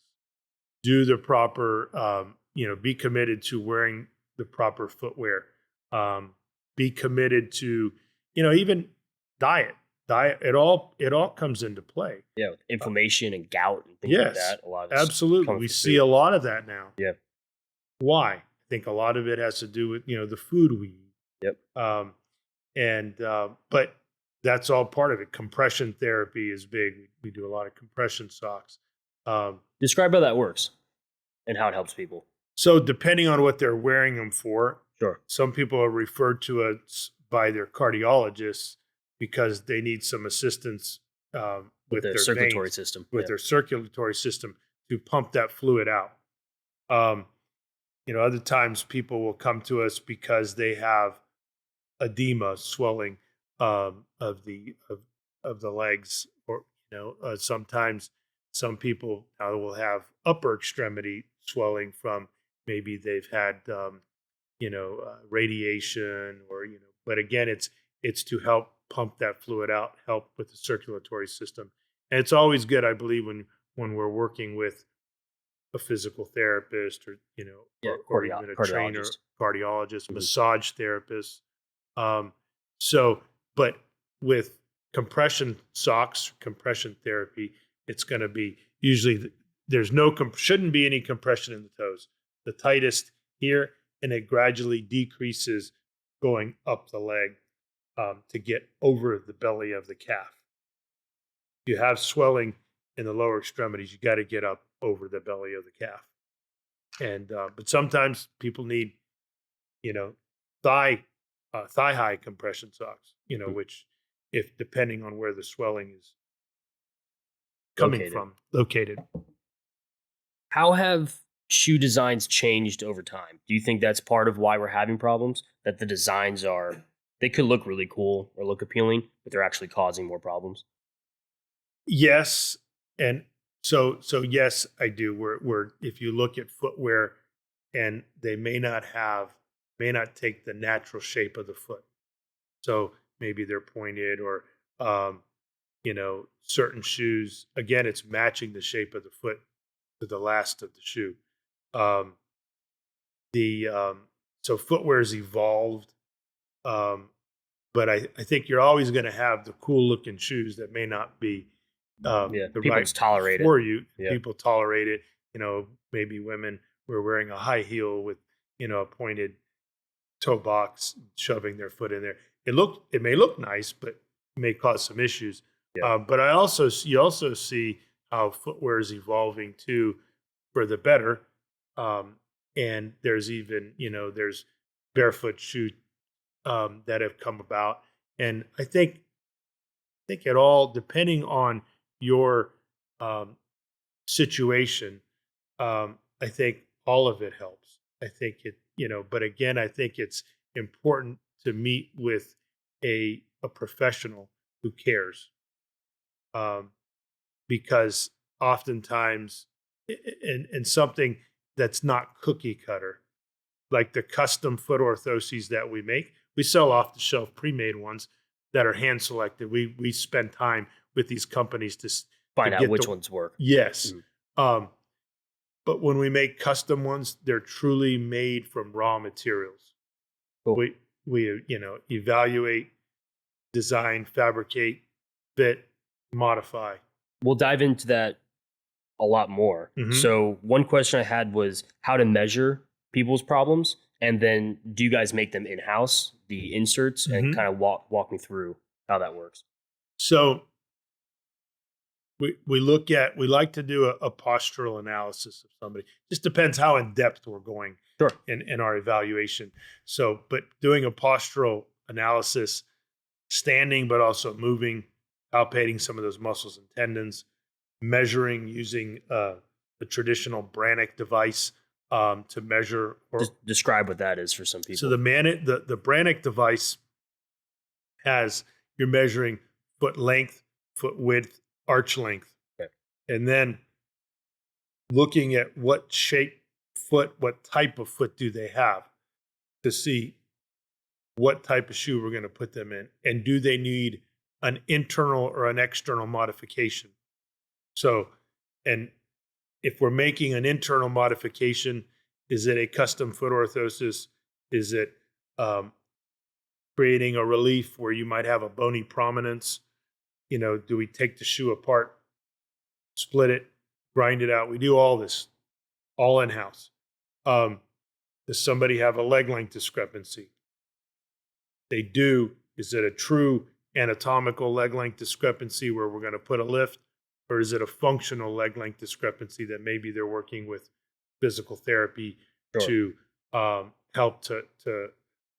do the proper, be committed to wearing the proper footwear, be committed to, even diet. It all comes into play. Yeah, with inflammation and gout and things like that. A lot of absolutely. We see a lot of that now. Yeah. Why? I think a lot of it has to do with, the food we eat. Yep. But that's all part of it. Compression therapy is big. We do a lot of compression socks. Describe how that works and how it helps people. So depending on what they're wearing them for, sure. Some people are referred to us by their cardiologists because they need some assistance with their circulatory veins, system. with their circulatory system to pump that fluid out. Other times people will come to us because they have edema, swelling of the legs, or sometimes Some people will have upper extremity swelling from maybe they've had radiation or But again, it's to help pump that fluid out, help with the circulatory system, and it's always good, I believe, when we're working with a physical therapist or Yeah, or even a trainer, cardiologist. cardiologist, Mhm. massage therapist. Um, so, but with compression socks, compression therapy, it's going to be usually there's no shouldn't be any compression in the toes. The tightest here, and it gradually decreases going up the leg to get over the belly of the calf. If you have swelling in the lower extremities, you got to get up over the belly of the calf. And but sometimes people need you know thigh thigh high compression socks, Mhm. which if depending on where the swelling is coming Located. from, located. How have shoe designs changed over time? Do you think that's part of why we're having problems? That the designs are, they could look really cool or look appealing, but they're actually causing more problems? Yes, and so yes, I do. We're if you look at footwear, and they may not take the natural shape of the foot. So maybe they're pointed or um, certain shoes. Again, it's matching the shape of the foot to the last of the shoe. Um, the So footwear's evolved, um, but I think you're always going to have the cool looking shoes that may not be Yeah, the people right just tolerate it. for you. Yeah. People tolerate it. Maybe women were wearing a high heel with a pointed toe box, shoving their foot in there. It may look nice, but it may cause some issues. Yeah. But you also see how footwear is evolving too for the better. Um, and there's even there's barefoot shoes that have come about, and I think it all depending on your um, situation. I think all of it helps. I think but again, I think it's important to meet with a professional who cares, um, because oftentimes, and something that's not cookie cutter, like the custom foot orthoses that we make, we sell off the shelf pre-made ones that are hand selected. We spend time with these companies to Find out get which the ones work. yes. Mhm. Um, but when we make custom ones, they're truly made from raw materials. Cool. We evaluate, design, fabricate, fit, modify. We'll dive into that a lot more. Hmm. So, one question I had was how to measure people's problems, and then do you guys make them in house, the inserts, and Hmm. kind of walk me through how that works? So we like to do a postural analysis of somebody. Just depends how in depth we're going Sure. in our evaluation. So, but doing a postural analysis, standing but also moving, palpating some of those muscles and tendons, measuring using the traditional Brannick device to measure. Or Describe what that is for some so people. the Brannick device has you're measuring foot length, foot width, arch length, Okay. and then looking at what shape foot, what type of foot do they have to see what type of shoe we're going to put them in, and do they need an internal or an external modification. So, and if we're making an internal modification, is it a custom foot orthosis? Is it creating a relief where you might have a bony prominence? Do we take the shoe apart, split it, grind it out? We do all this all in house. Um, does somebody have a leg length discrepancy? They do. Is it a true anatomical leg length discrepancy where we're going to put a lift? Or is it a functional leg length discrepancy that maybe they're working with physical therapy Sure. to help to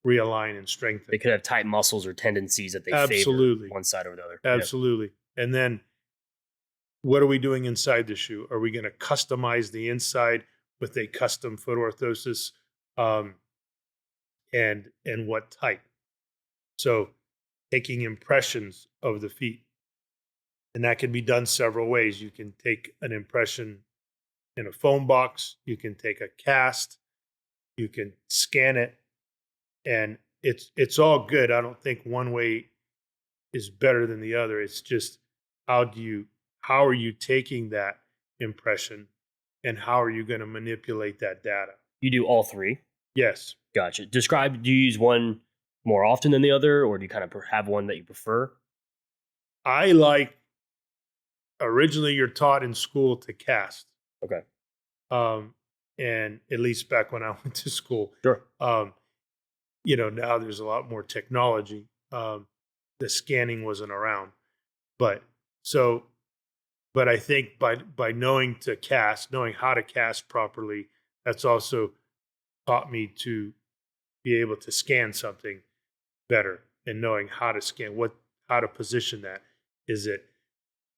realign and strengthen? They could have tight muscles or tendencies that they favor Absolutely. one side over the other. Yeah. Absolutely. And then what are we doing inside the shoe? Are we going to customize the inside with a custom foot orthosis? Um, and what type? So taking impressions of the feet. And that can be done several ways. You can take an impression in a foam box, you can take a cast, you can scan it, and it's all good. I don't think one way is better than the other. It's just how are you taking that impression and how are you going to manipulate that data? You do all three. Yes. Gotcha. Describe. Do you use one more often than the other, or do you kind of have one that you prefer? I like originally you're taught in school to cast. Okay. Um, and at least back when I went to school, Sure. um, now there's a lot more technology. The scanning wasn't around, but so, but I think by knowing to cast, knowing how to cast properly, that's also taught me to be able to scan something better and knowing how to scan how to position that. Is it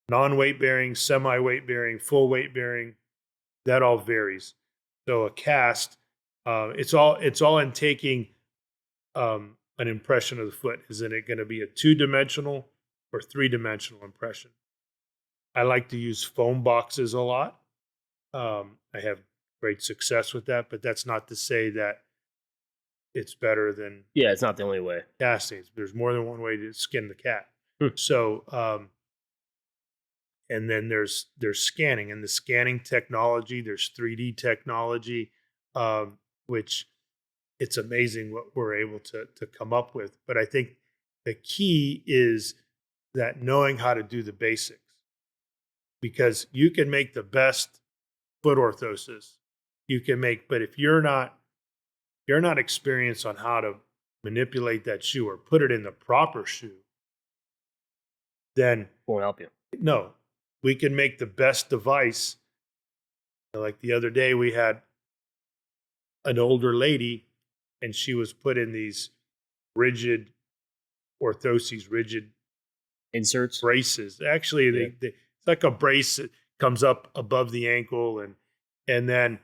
non-weight bearing, semi-weight bearing, full weight bearing? That all varies. So a cast, it's all in taking an impression of the foot. Isn't it going to be a 2-dimensional or 3-dimensional impression? I like to use foam boxes a lot. I have great success with that, but that's not to say that it's better than Yeah, it's not the only way. casting. There's more than one way to skin the cat. Hmm. So, and then there's scanning and the scanning technology. There's 3D technology, which it's amazing what we're able to come up with. But I think the key is that knowing how to do the basics, because you can make the best foot orthosis you can make, but if you're not experienced on how to manipulate that shoe or put it in the proper shoe, then Won't help you. no, we can make the best device. Like the other day, we had an older lady, and she was put in these rigid orthoses, rigid Inserts. braces. Actually, Yeah. it's like a brace that comes up above the ankle, and then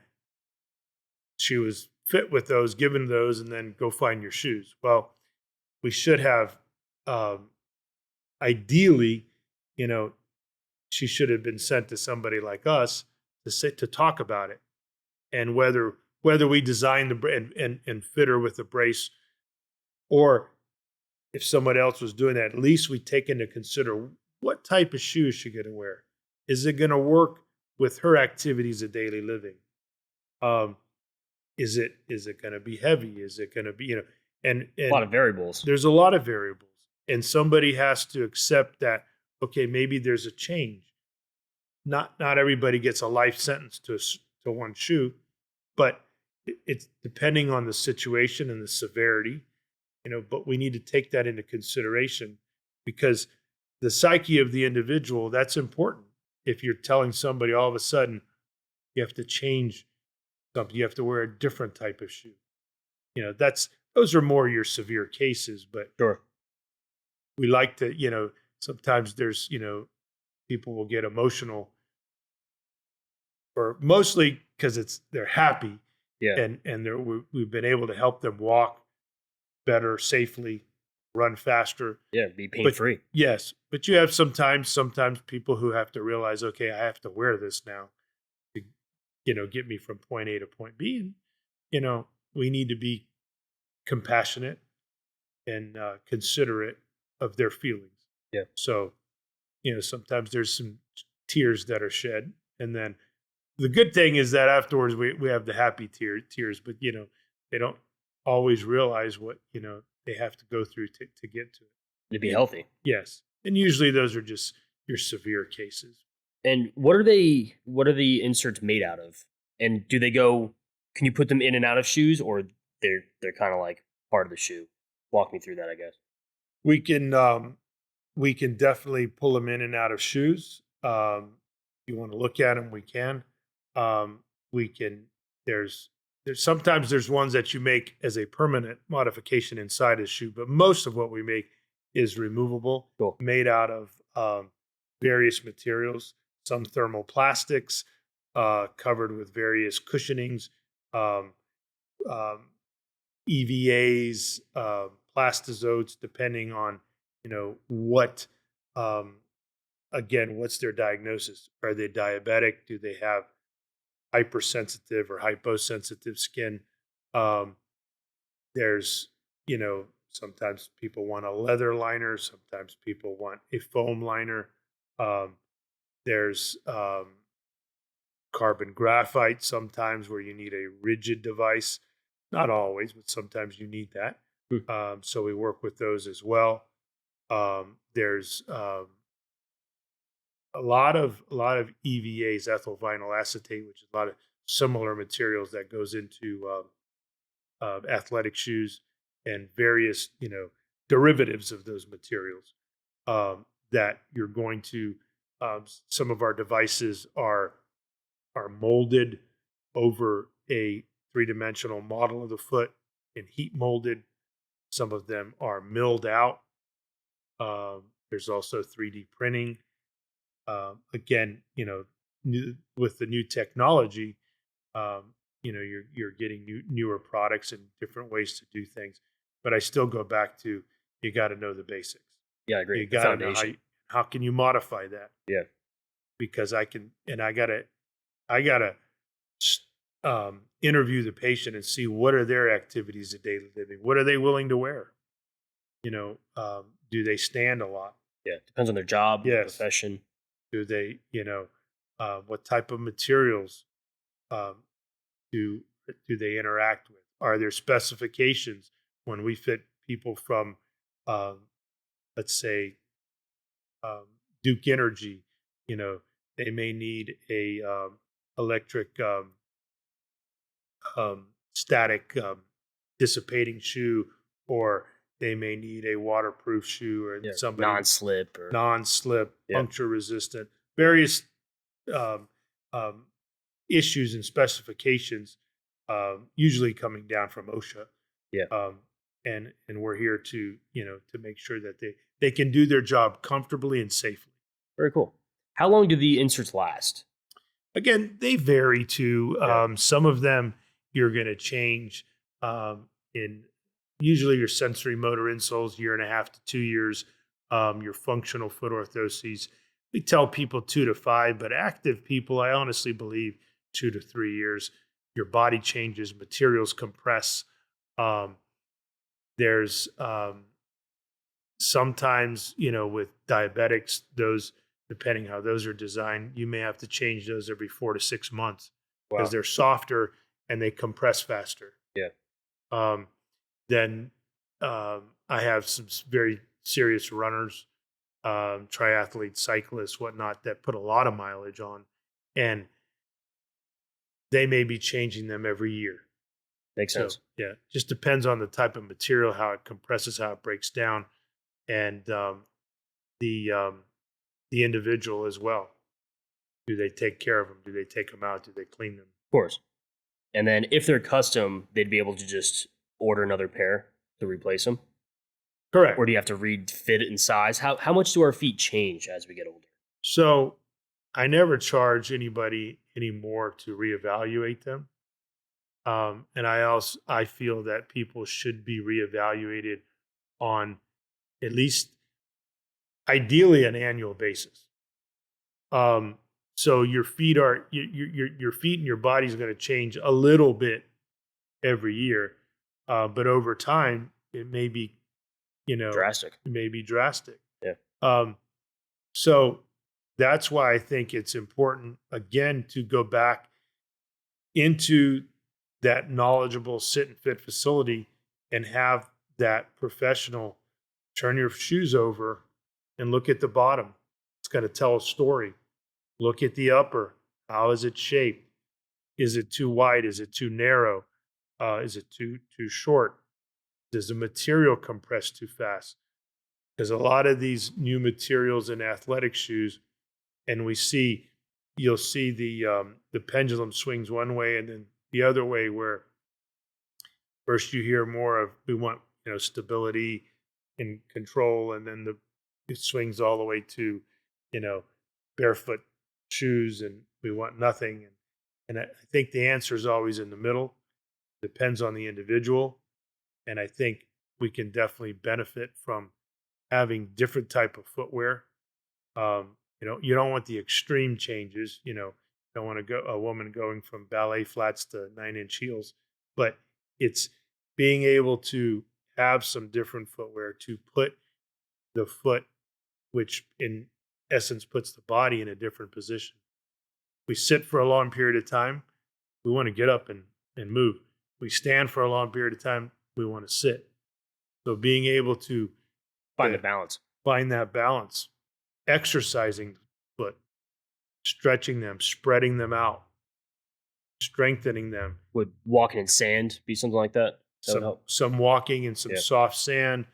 she was fit with those, given those, and then go find your shoes. Well, we should have, um, ideally, you know, she should have been sent to somebody like us to talk about it, and whether we design and fit her with the brace, or if someone else was doing that, at least we take into consider what type of shoe is she going to wear. Is it going to work with her activities of daily living? Um, is it going to be heavy? Is it going to be and A lot of variables. there's a lot of variables, and somebody has to accept that. Okay, maybe there's a change. Not everybody gets a life sentence to one shoe, but it's depending on the situation and the severity, but we need to take that into consideration, because the psyche of the individual, that's important. If you're telling somebody all of a sudden you have to change something, you have to wear a different type of shoe, those are more your severe cases. But Sure. we like to, sometimes there's, people will get emotional, or mostly because they're happy, Yeah. and we've been able to help them walk better, safely, run faster. Yeah. Be pain But free. yes, but you have sometimes people who have to realize, okay, I have to wear this now to, get me from point A to point B. And, we need to be compassionate and considerate of their feelings. Yeah. So, sometimes there's some tears that are shed. And then the good thing is that afterwards we have the happy tears, but, they don't always realize what, they have to go through to get to it. To be healthy. Yes. And usually those are just your severe cases. And what are they? What are the inserts made out of? And do they go? Can you put them in and out of shoes, or they're kind of like part of the shoe? Walk me through that, I guess. We can definitely pull them in and out of shoes. If you want to look at them, we can. We can. There's sometimes there's ones that you make as a permanent modification inside a shoe, but most of what we make is removable, Cool. made out of various materials. Some thermoplastics, covered with various cushionings, um, um, EVAs, plastizotes, depending on what um, again, what's their diagnosis? Are they diabetic? Do they have hypersensitive or hyposensitive skin? Um, there's, sometimes people want a leather liner, sometimes people want a foam liner. Um, there's carbon graphite sometimes where you need a rigid device. Not always, but sometimes you need that. Hmm. So we work with those as well. There's a lot of EVAs, ethyl vinyl acetate, which is a lot of similar materials that goes into athletic shoes and various derivatives of those materials that you're going to. Some of our devices are molded over a three-dimensional model of the foot and heat molded. Some of them are milled out. There's also 3D printing. Again, with the new technology, you're getting newer products and different ways to do things. But I still go back to you got to know the basics. Yeah, I agree. You The got to know foundation. how can you modify that, Yeah. because I gotta interview the patient and see what are their activities of daily living. What are they willing to wear? Do they stand a lot? Yeah. Depends on their job, their Yes. profession. Do they, what type of materials um, do they interact with? Are there specifications when we fit people from, um, let's say, um, Duke Energy? You know, they may need a electric static dissipating shoe, or they may need a waterproof shoe, or Yeah. somebody Non-slip or non-slip, yeah. puncture resistant, various um, um, issues and specifications, usually coming down from OSHA. Yeah. And we're here to to make sure that they can do their job comfortably and safely. Very cool. How long do the inserts last? Again, they vary too. Yeah. Some of them you're going to change in usually your sensory motor insoles, 1.5 to 2 years. Your functional foot orthoses, we tell people 2 to 5, but active people, I honestly believe 2 to 3 years. Your body changes, materials compress. Um, there's sometimes, with diabetics, those, depending how those are designed, you may have to change those every 4 to 6 months because Wow. they're softer and they compress faster. Yeah. Um, then I have some very serious runners, triathletes, cyclists, whatnot, that put a lot of mileage on, and they may be changing them every year. Makes So sense. yeah, just depends on the type of material, how it compresses, how it breaks down, and the um, the individual as well. Do they take care of them? Do they take them out? Do they clean them? Of course. And then if they're custom, they'd be able to just order another pair to replace them? Correct. Or do you have to refit it in size? How much do our feet change as we get older? So I never charge anybody anymore to reevaluate them. And I feel that people should be reevaluated on at least ideally an annual basis. Um, so your feet are your feet and your body is going to change a little bit every year, but over time it may be Drastic. it may be drastic. Yeah. Um, so that's why I think it's important again to go back into that knowledgeable sit and fit facility and have that professional turn your shoes over and look at the bottom. It's going to tell a story. Look at the upper. How is it shaped? Is it too wide? Is it too narrow? Is it too short? Does the material compress too fast? Because a lot of these new materials in athletic shoes, and you'll see the pendulum swings one way and then the other way, where first you hear more of we want stability and control, and then it swings all the way to you know barefoot shoes, and we want nothing. And I think the answer is always in the middle. Depends on the individual, and I think we can definitely benefit from having different type of footwear. You don't want the extreme changes. You don't want to go a woman going from ballet flats to 9-inch heels, but it's being able to have some different footwear to put the foot, which in essence puts the body in a different position. We sit for a long period of time, we want to get up and move. We stand for a long period of time, we want to sit. So being able to Find the balance. find that balance, exercising the foot, stretching them, spreading them out, strengthening them. Would walking in sand be something like that? That would help. Some walking in some Yeah. soft sand,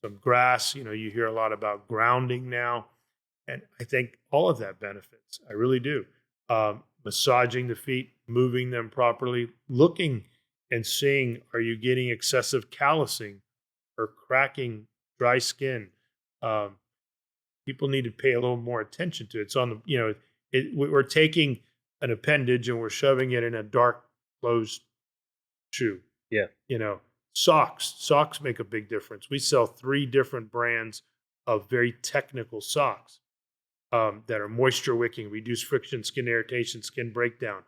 some grass. You hear a lot about grounding now. And I think all of that benefits. I really do. Massaging the feet, moving them properly, looking and seeing, are you getting excessive callousing or cracking, dry skin? People need to pay a little more attention to it. It's on we're taking an appendage and we're shoving it in a dark, closed shoe. Yeah. Socks make a big difference. We sell 3 different brands of very technical socks that are moisture wicking, reduce friction, skin irritation, skin breakdown.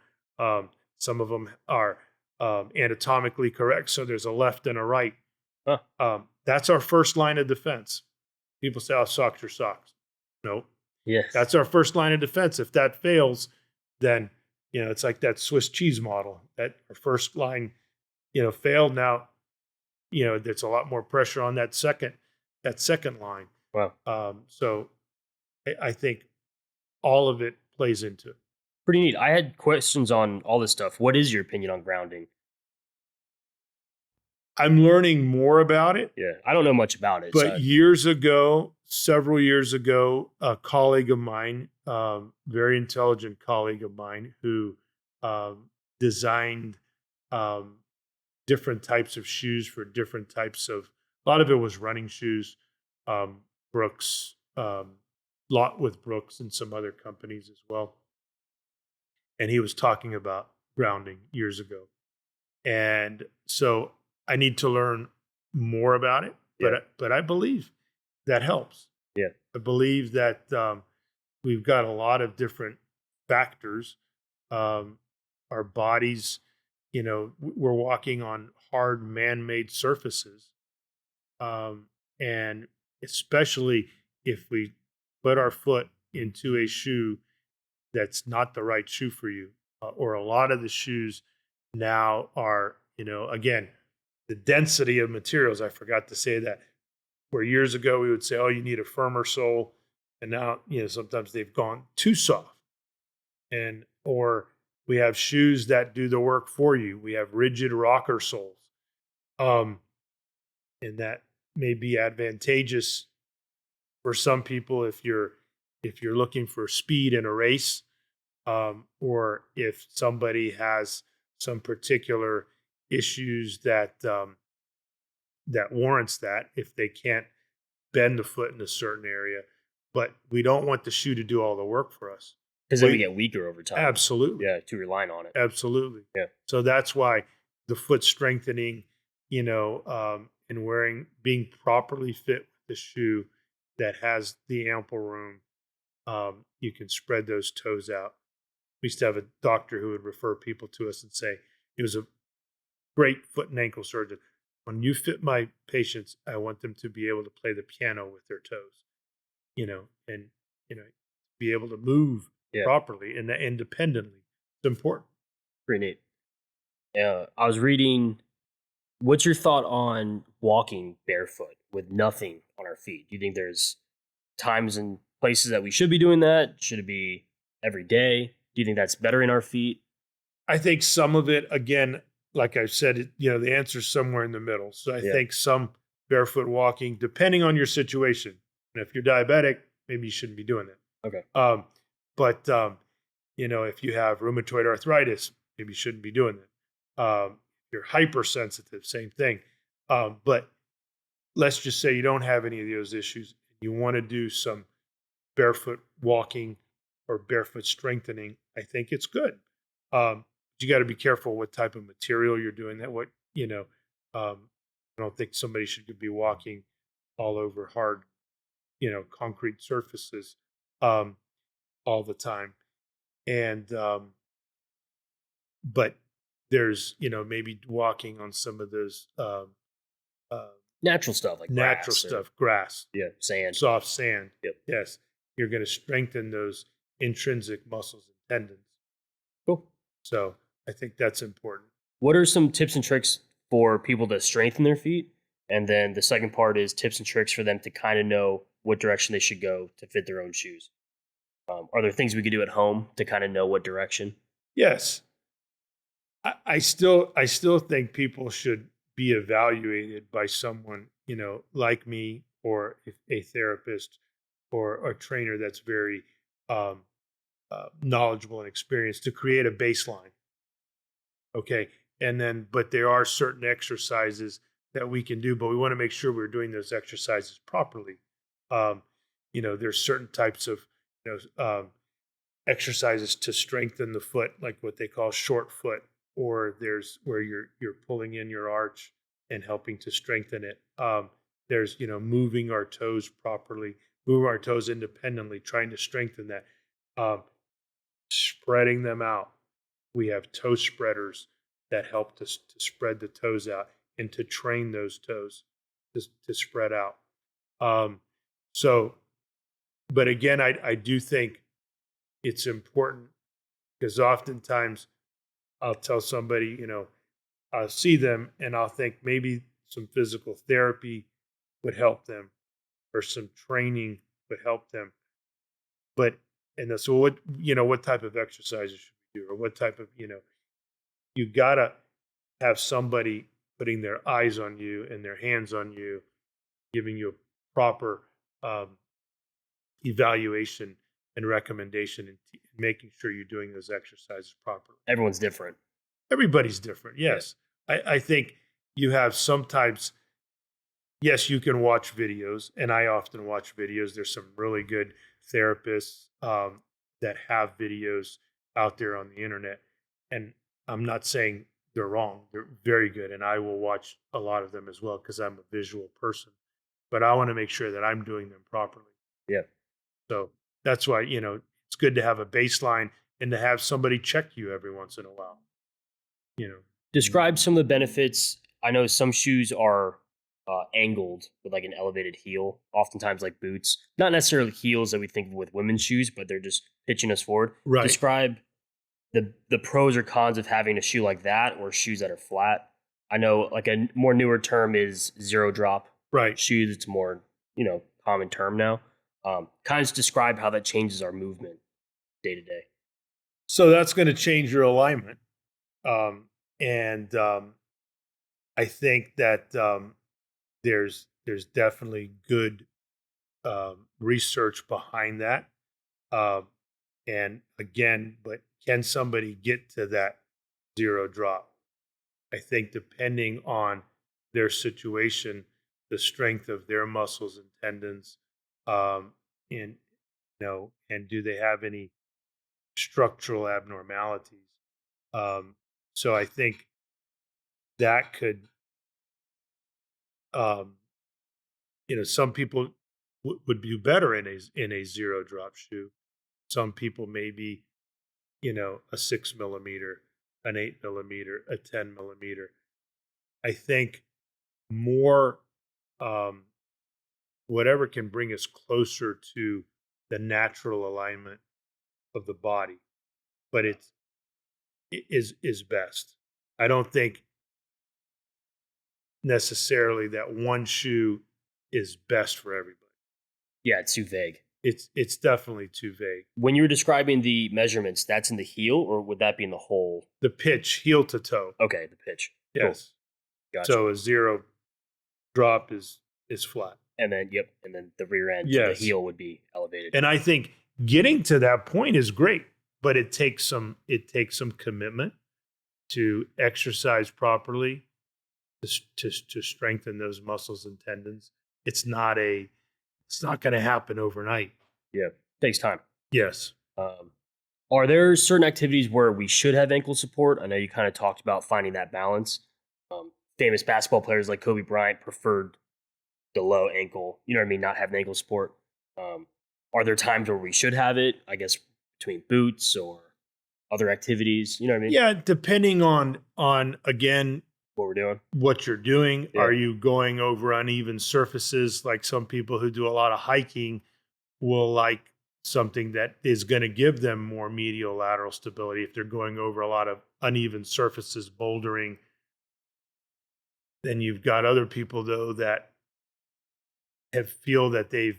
Some of them are anatomically correct, so there's a left and a right. Huh. That's our first line of defense. People say, "Oh, socks are socks." No, Yes. that's our first line of defense. If that fails, then it's like that Swiss cheese model. That our first line, failed. Now, there's a lot more pressure on that second line. Wow. So I think all of it plays into it. Pretty neat. I had questions on all this stuff. What is your opinion on grounding? I'm learning more about it, Yeah. I don't know much about it. but years ago, several years ago, a colleague of mine, very intelligent colleague of mine, who designed different types of shoes for different types of. A lot of it was running shoes, Brooks, lot with Brooks and some other companies as well. And he was talking about grounding years ago. And so I need to learn more about it, but I believe that helps. Yeah. I believe that we've got a lot of different factors. Our bodies, we're walking on hard man-made surfaces. And especially if we put our foot into a shoe that's not the right shoe for you, or a lot of the shoes now are, again, the density of materials. I forgot to say that. Where years ago we would say, "Oh, you need a firmer sole," and now sometimes they've gone too soft, or we have shoes that do the work for you. We have rigid rocker soles, and that may be advantageous for some people if you're looking for speed in a race, or if somebody has some particular issues that warrants that, if they can't bend the foot in a certain area. But we don't want the shoe to do all the work for us. Because then we get weaker over time. Absolutely. Yeah, too relying on it. Absolutely. Yeah. So that's why the foot strengthening, and being properly fit with the shoe that has the ample room, you can spread those toes out. We used to have a doctor who would refer people to us and say, he was a great foot and ankle surgeon. When you fit my patients, I want them to be able to play the piano with their toes, and be able to move properly and independently. It's important. Pretty neat. Yeah. I was reading, what's your thought on walking barefoot with nothing on our feet? Do you think there's times and places that we should be doing that? Should it be every day? Do you think that's better in our feet? I think some of it, again, like I said, the answer's somewhere in the middle. So I think some barefoot walking, depending on your situation. And if you're diabetic, maybe you shouldn't be doing that. Okay. But if you have rheumatoid arthritis, maybe you shouldn't be doing that. You're hypersensitive, same thing. But let's just say you don't have any of those issues. You want to do some barefoot walking or barefoot strengthening. I think it's good. You got to be careful what type of material you're doing that. I don't think somebody should be walking all over hard, concrete surfaces. all the time. And but there's, maybe walking on some of those uh, Natural stuff like natural grass or stuff, grass, yeah, sand. soft sand. Yep. Yes, you're going to strengthen those intrinsic muscles and tendons. Cool. So I think that's important. What are some tips and tricks for people to strengthen their feet? And then the second part is tips and tricks for them to kind of know what direction they should go to fit their own shoes. Are there things we could do at home to kind of know what direction? Yes, I still think people should be evaluated by someone, like me, or a therapist or a trainer that's very um, knowledgeable and experienced to create a baseline. Okay. And then, but there are certain exercises that we can do, but we want to make sure we're doing those exercises properly. Um, there's certain types of, exercises to strengthen the foot, like what they call short foot, or there's where you're pulling in your arch and helping to strengthen it. There's, moving our toes properly, moving our toes independently, trying to strengthen that, spreading them out. We have toe spreaders that help to spread the toes out and to train those toes to spread out. Um, so, but again, I do think it's important because oftentimes I'll tell somebody, I'll see them and I'll think maybe some physical therapy would help them or some training would help them. But, so what type of exercises should we do? Or what type of, you gotta have somebody putting their eyes on you and their hands on you, giving you a proper um, evaluation and recommendation, and making sure you're doing those exercises properly. Everyone's different. Everybody's different. Yes. I think you have sometimes, yes, you can watch videos, and I often watch videos. There's some really good therapists that have videos out there on the internet. And I'm not saying they're wrong. They're very good. And I will watch a lot of them as well because I'm a visual person. But I want to make sure that I'm doing them properly. Yeah. So that's why, it's good to have a baseline and to have somebody check you every once in a while. Describe some of the benefits. I know some shoes are angled with like an elevated heel, oftentimes like boots. Not necessarily heels that we think of with women's shoes, but they're just pitching us forward. Right. Describe the pros or cons of having a shoe like that or shoes that are flat. I know like a more newer term is zero drop Right. shoes. It's more, common term now. Kind of describe how that changes our movement day to day. So that's going to change your alignment. And I think that there's definitely good research behind that. And again, but can somebody get to that zero drop? I think depending on their situation, the strength of their muscles and tendons, and and do they have any structural abnormalities? So I think that could, um, some people would do better in a zero drop shoe. Some people maybe, a 6 millimeter, an 8 millimeter, a 10 millimeter. I think more, whatever can bring us closer to the natural alignment of the body, but is best. I don't think necessarily that one shoe is best for everybody. Yeah, it's too vague. It's definitely too vague. When you were describing the measurements, that's in the heel, or would that be in the whole? The pitch, heel to toe. Okay, the pitch. Yes. Cool. Gotcha. So a zero drop is flat. And then the rear end, Yes. the heel would be elevated. And I think getting to that point is great, but it takes some commitment to exercise properly, to strengthen those muscles and tendons. It's not going to happen overnight. Yeah, takes time. Yes. Are there certain activities where we should have ankle support? I know you kind of talked about finding that balance. Famous basketball players like Kobe Bryant preferred the low ankle, not having ankle support. Are there times where we should have it? I guess between boots or other activities? You know what I mean? Yeah, depending on again What we're doing. what you're doing. Yeah. Are you going over uneven surfaces? Like some people who do a lot of hiking will like something that is going to give them more medial lateral stability if they're going over a lot of uneven surfaces, bouldering. Then you've got other people though that feel that they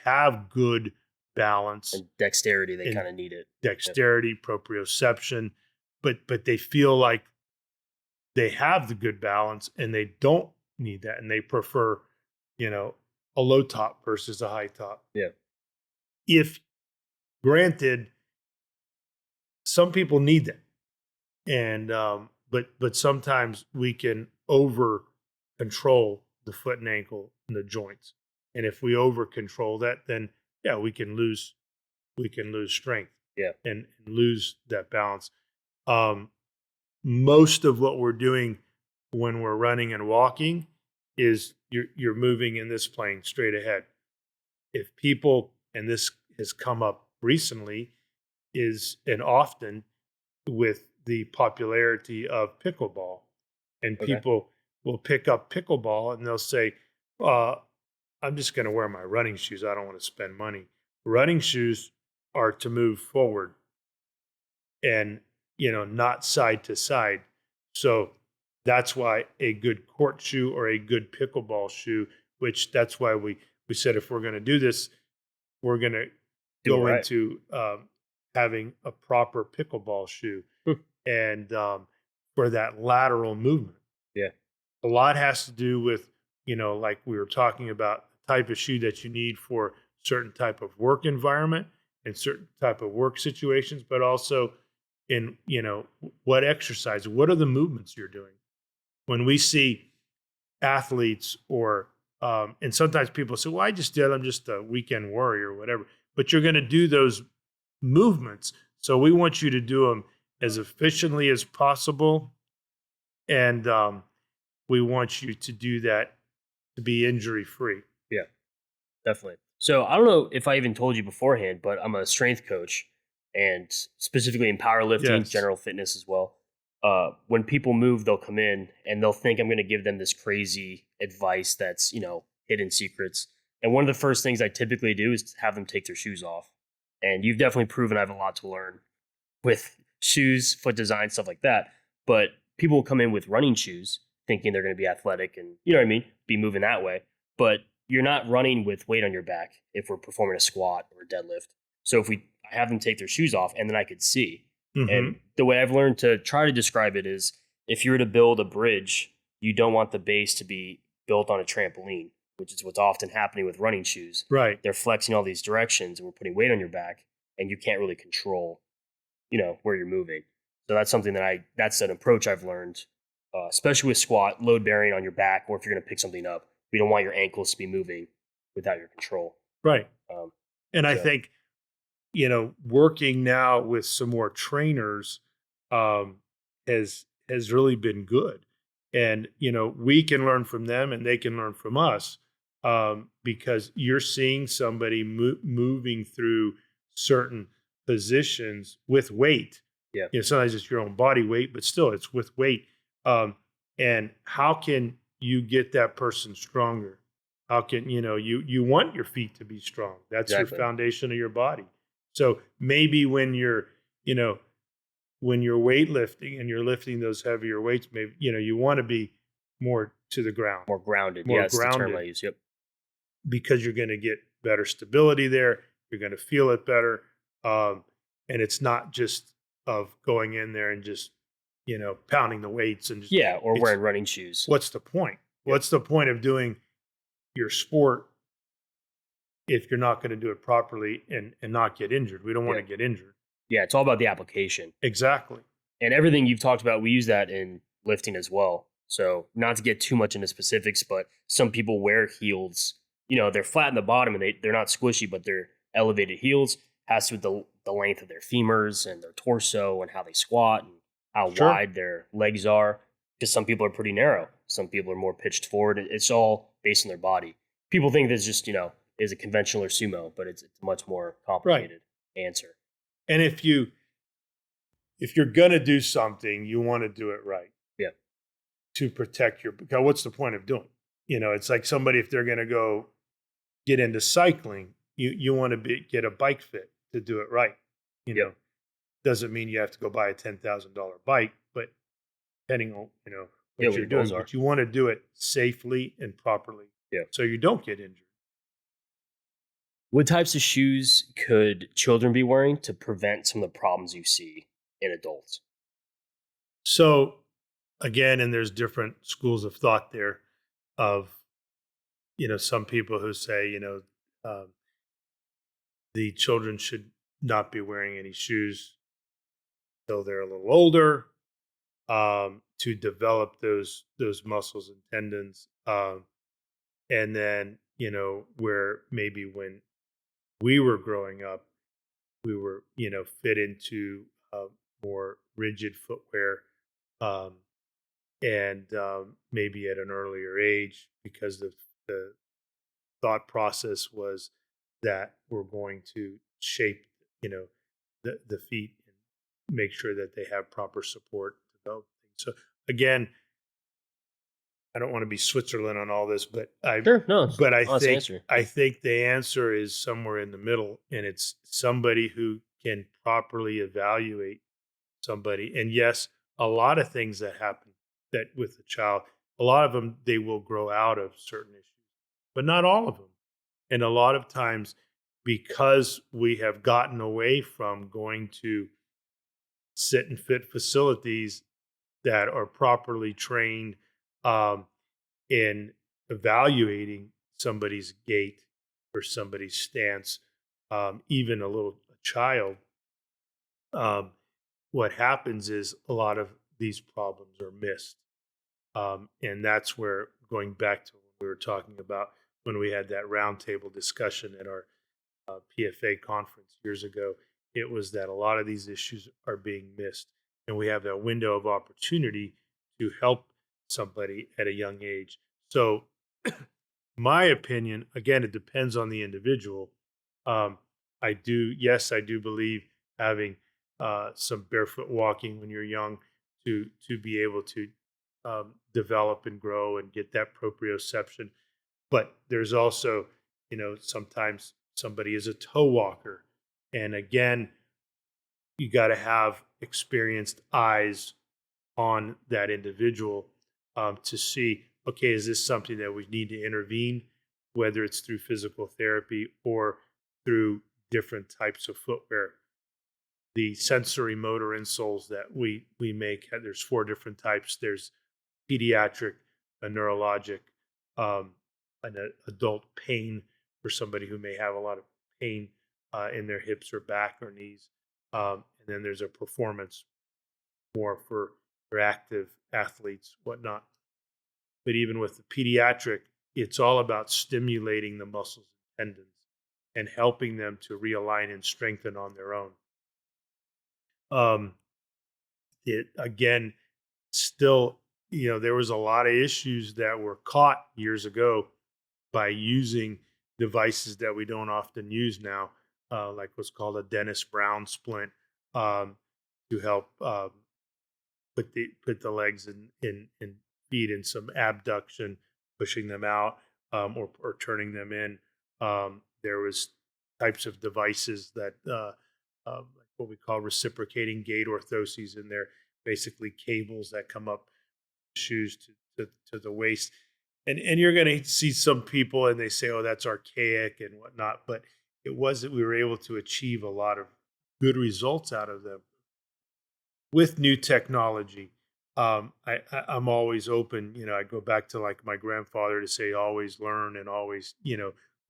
have good balance And dexterity, they and kind of need it. dexterity, proprioception, but they feel like they have the good balance and they don't need that, and they prefer, a low top versus a high top. Yeah. If granted, some people need that, and but sometimes we can over control the foot and ankle and the joints, and if we over control that, then yeah, we can lose strength, Yeah. and lose that balance. Most of what we're doing when we're running and walking is you're moving in this plane straight ahead. If people, and this has come up recently, is and often with the popularity of pickleball, and Okay. people will pick up pickleball and they'll say, I'm just going to wear my running shoes. I don't want to spend money. Running shoes are to move forward and, not side to side. So that's why a good court shoe or a good pickleball shoe, which that's why we said if we're going to do this, we're going to Do it go right. into having a proper pickleball shoe Hmm. and for that lateral movement. Yeah. A lot has to do with, like we were talking about, the type of shoe that you need for certain type of work environment and certain type of work situations, but also in, what exercise, what are the movements you're doing? When we see athletes or, and sometimes people say, well, I'm just a weekend warrior or whatever, but you're going to do those movements. So we want you to do them as efficiently as possible. And we want you to do that to be injury free. Yeah, definitely. So I don't know if I even told you beforehand, but I'm a strength coach, and specifically in powerlifting, Yes. general fitness as well. When people move, they'll come in and they'll think I'm going to give them this crazy advice that's, hidden secrets. And one of the first things I typically do is have them take their shoes off. And you've definitely proven I have a lot to learn with shoes, foot design, stuff like that. But people will come in with running shoes thinking they're going to be athletic and, you know what I mean, be moving that way. But you're not running with weight on your back if we're performing a squat or a deadlift. So I have them take their shoes off, and then I could see. Mm-hmm. And the way I've learned to try to describe it is if you were to build a bridge, you don't want the base to be built on a trampoline, which is what's often happening with running shoes. Right. They're flexing all these directions and we're putting weight on your back, and you can't really control, where you're moving. So that's something that's an approach I've learned, especially with squat, load bearing on your back, or if you're going to pick something up. We don't want your ankles to be moving without your control. Right. And I so- think, working now with some more trainers has really been good. And, we can learn from them and they can learn from us because you're seeing somebody moving through certain positions with weight. Yeah. Sometimes it's your own body weight, but still it's with weight. And how can you get that person stronger? How can, you want your feet to be strong. That's Exactly. your foundation of your body. So maybe when you're weightlifting and you're lifting those heavier weights, maybe, you want to be more to the ground. More grounded. More That's the term grounded. I use. Yep. Because you're going to get better stability there. You're going to feel it better. And it's not just of going in there and just, pounding the weights and just, Yeah, or it's- wearing running shoes. What's the point? What's the point of doing your sport if you're not going to do it properly and not get injured? We don't want to get injured. Yeah, it's all about the application. Exactly. And everything you've talked about, we use that in lifting as well. So not to get too much into specifics, but some people wear heels. They're flat in the bottom and they're not squishy, but they're elevated heels. Has to do with the length of their femurs and their torso and how they squat and how Sure. wide their legs are. Because some people are pretty narrow. Some people are more pitched forward. It's all based on their body. People think that's just, is a conventional or sumo, but it's a much more complicated answer. And if you're gonna do something, you want to do it right Yeah. to protect your. Because what's the point of doing? It's like somebody if they're gonna go get into cycling, you want to get a bike fit to do it right. You Yep. know, doesn't mean you have to go buy a $10,000 bike, but depending on Yeah. what What you're your doing, goals are. but you want to do it safely and properly, Yeah. so you don't get injured. What types of shoes could children be wearing to prevent some of the problems you see in adults? So again, and there's different schools of thought there. Of some people who say um, the children should not be wearing any shoes till they're a little older, to develop those muscles and tendons. And then where maybe when we were growing up, we were fit into more rigid footwear, um, and maybe at an earlier age because the thought process was that we're going to shape the feet and make sure that they have proper support to develop things. So again, I don't want to be Switzerland on all this, but Sure. No. It's but I honest think answer. I think the answer is somewhere in the middle, and it's somebody who can properly evaluate somebody. And yes, a lot of things that happen that with a child, a lot of them they will grow out of certain issues, but not all of them. And a lot of times, because we have gotten away from going to sit and fit facilities that are properly trained um, in evaluating somebody's gait or somebody's stance, even a child, um, what happens is a lot of these problems are missed. And that's where, going back to what we were talking about when we had that roundtable discussion at our PFA conference years ago, it was that a lot of these issues are being missed. And we have that window of opportunity to help somebody at a young age. So, my opinion, again, it depends on the individual. Um, yes, I do believe having some barefoot walking when you're young to be able to develop and grow and get that proprioception. But there's also, sometimes somebody is a toe walker, and again, you got to have experienced eyes on that individual to see, okay, is this something that we need to intervene, whether it's through physical therapy or through different types of footwear. The sensory motor insoles that we make, there's 4 different types. There's pediatric, a neurologic, an adult pain for somebody who may have a lot of pain in their hips or back or knees. And then there's a performance, more for active athletes, whatnot. But even with the pediatric, it's all about stimulating the muscles and tendons and helping them to realign and strengthen on their own. Um, it again, still, there was a lot of issues that were caught years ago by using devices that we don't often use now, like what's called a Dennis Brown splint, um, to help put the legs in feet in some abduction, pushing them out, or turning them in. There was types of devices that like what we call reciprocating gait orthoses, and they're basically cables that come up shoes to the waist. And you're going to see some people and they say, oh, that's archaic and whatnot, but it wasn't. We were able to achieve a lot of good results out of them with new technology. I'm always open. I go back to like my grandfather to say, always learn and always, Be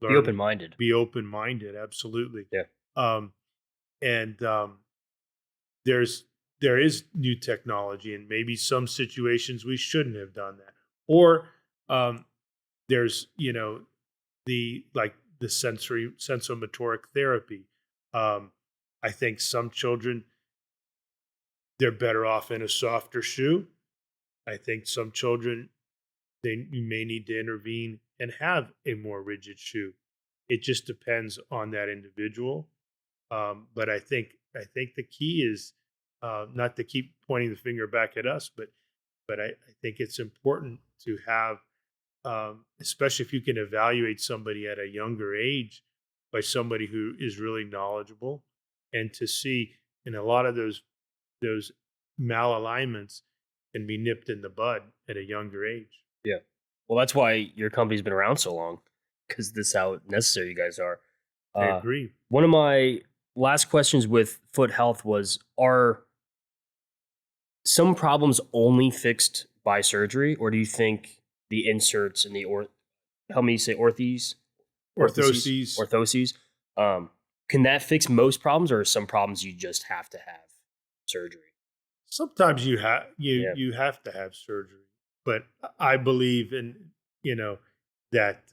learn, open minded. be open minded. Absolutely. Yeah. Um, and there's there is new technology, and maybe some situations we shouldn't have done that. Or there's the sensomotoric therapy. I think some children, they're better off in a softer shoe. I think some children, you may need to intervene and have a more rigid shoe. It just depends on that individual. But I think I think the key is not to keep pointing the finger back at us, but I think it's important to have, especially if you can evaluate somebody at a younger age by somebody who is really knowledgeable, and to see in a lot of those malalignments can be nipped in the bud at a younger age. Yeah. Well, that's why your company's been around so long, because this is how necessary you guys are. I Uh, agree. One of my last questions with foot health was: are some problems only fixed by surgery, or do you think the inserts and the help me say Orthoses. orthoses, um, can that fix most problems, or are some problems you just have to have surgery? Sometimes Yeah. you have to have surgery, but I believe in, you know, that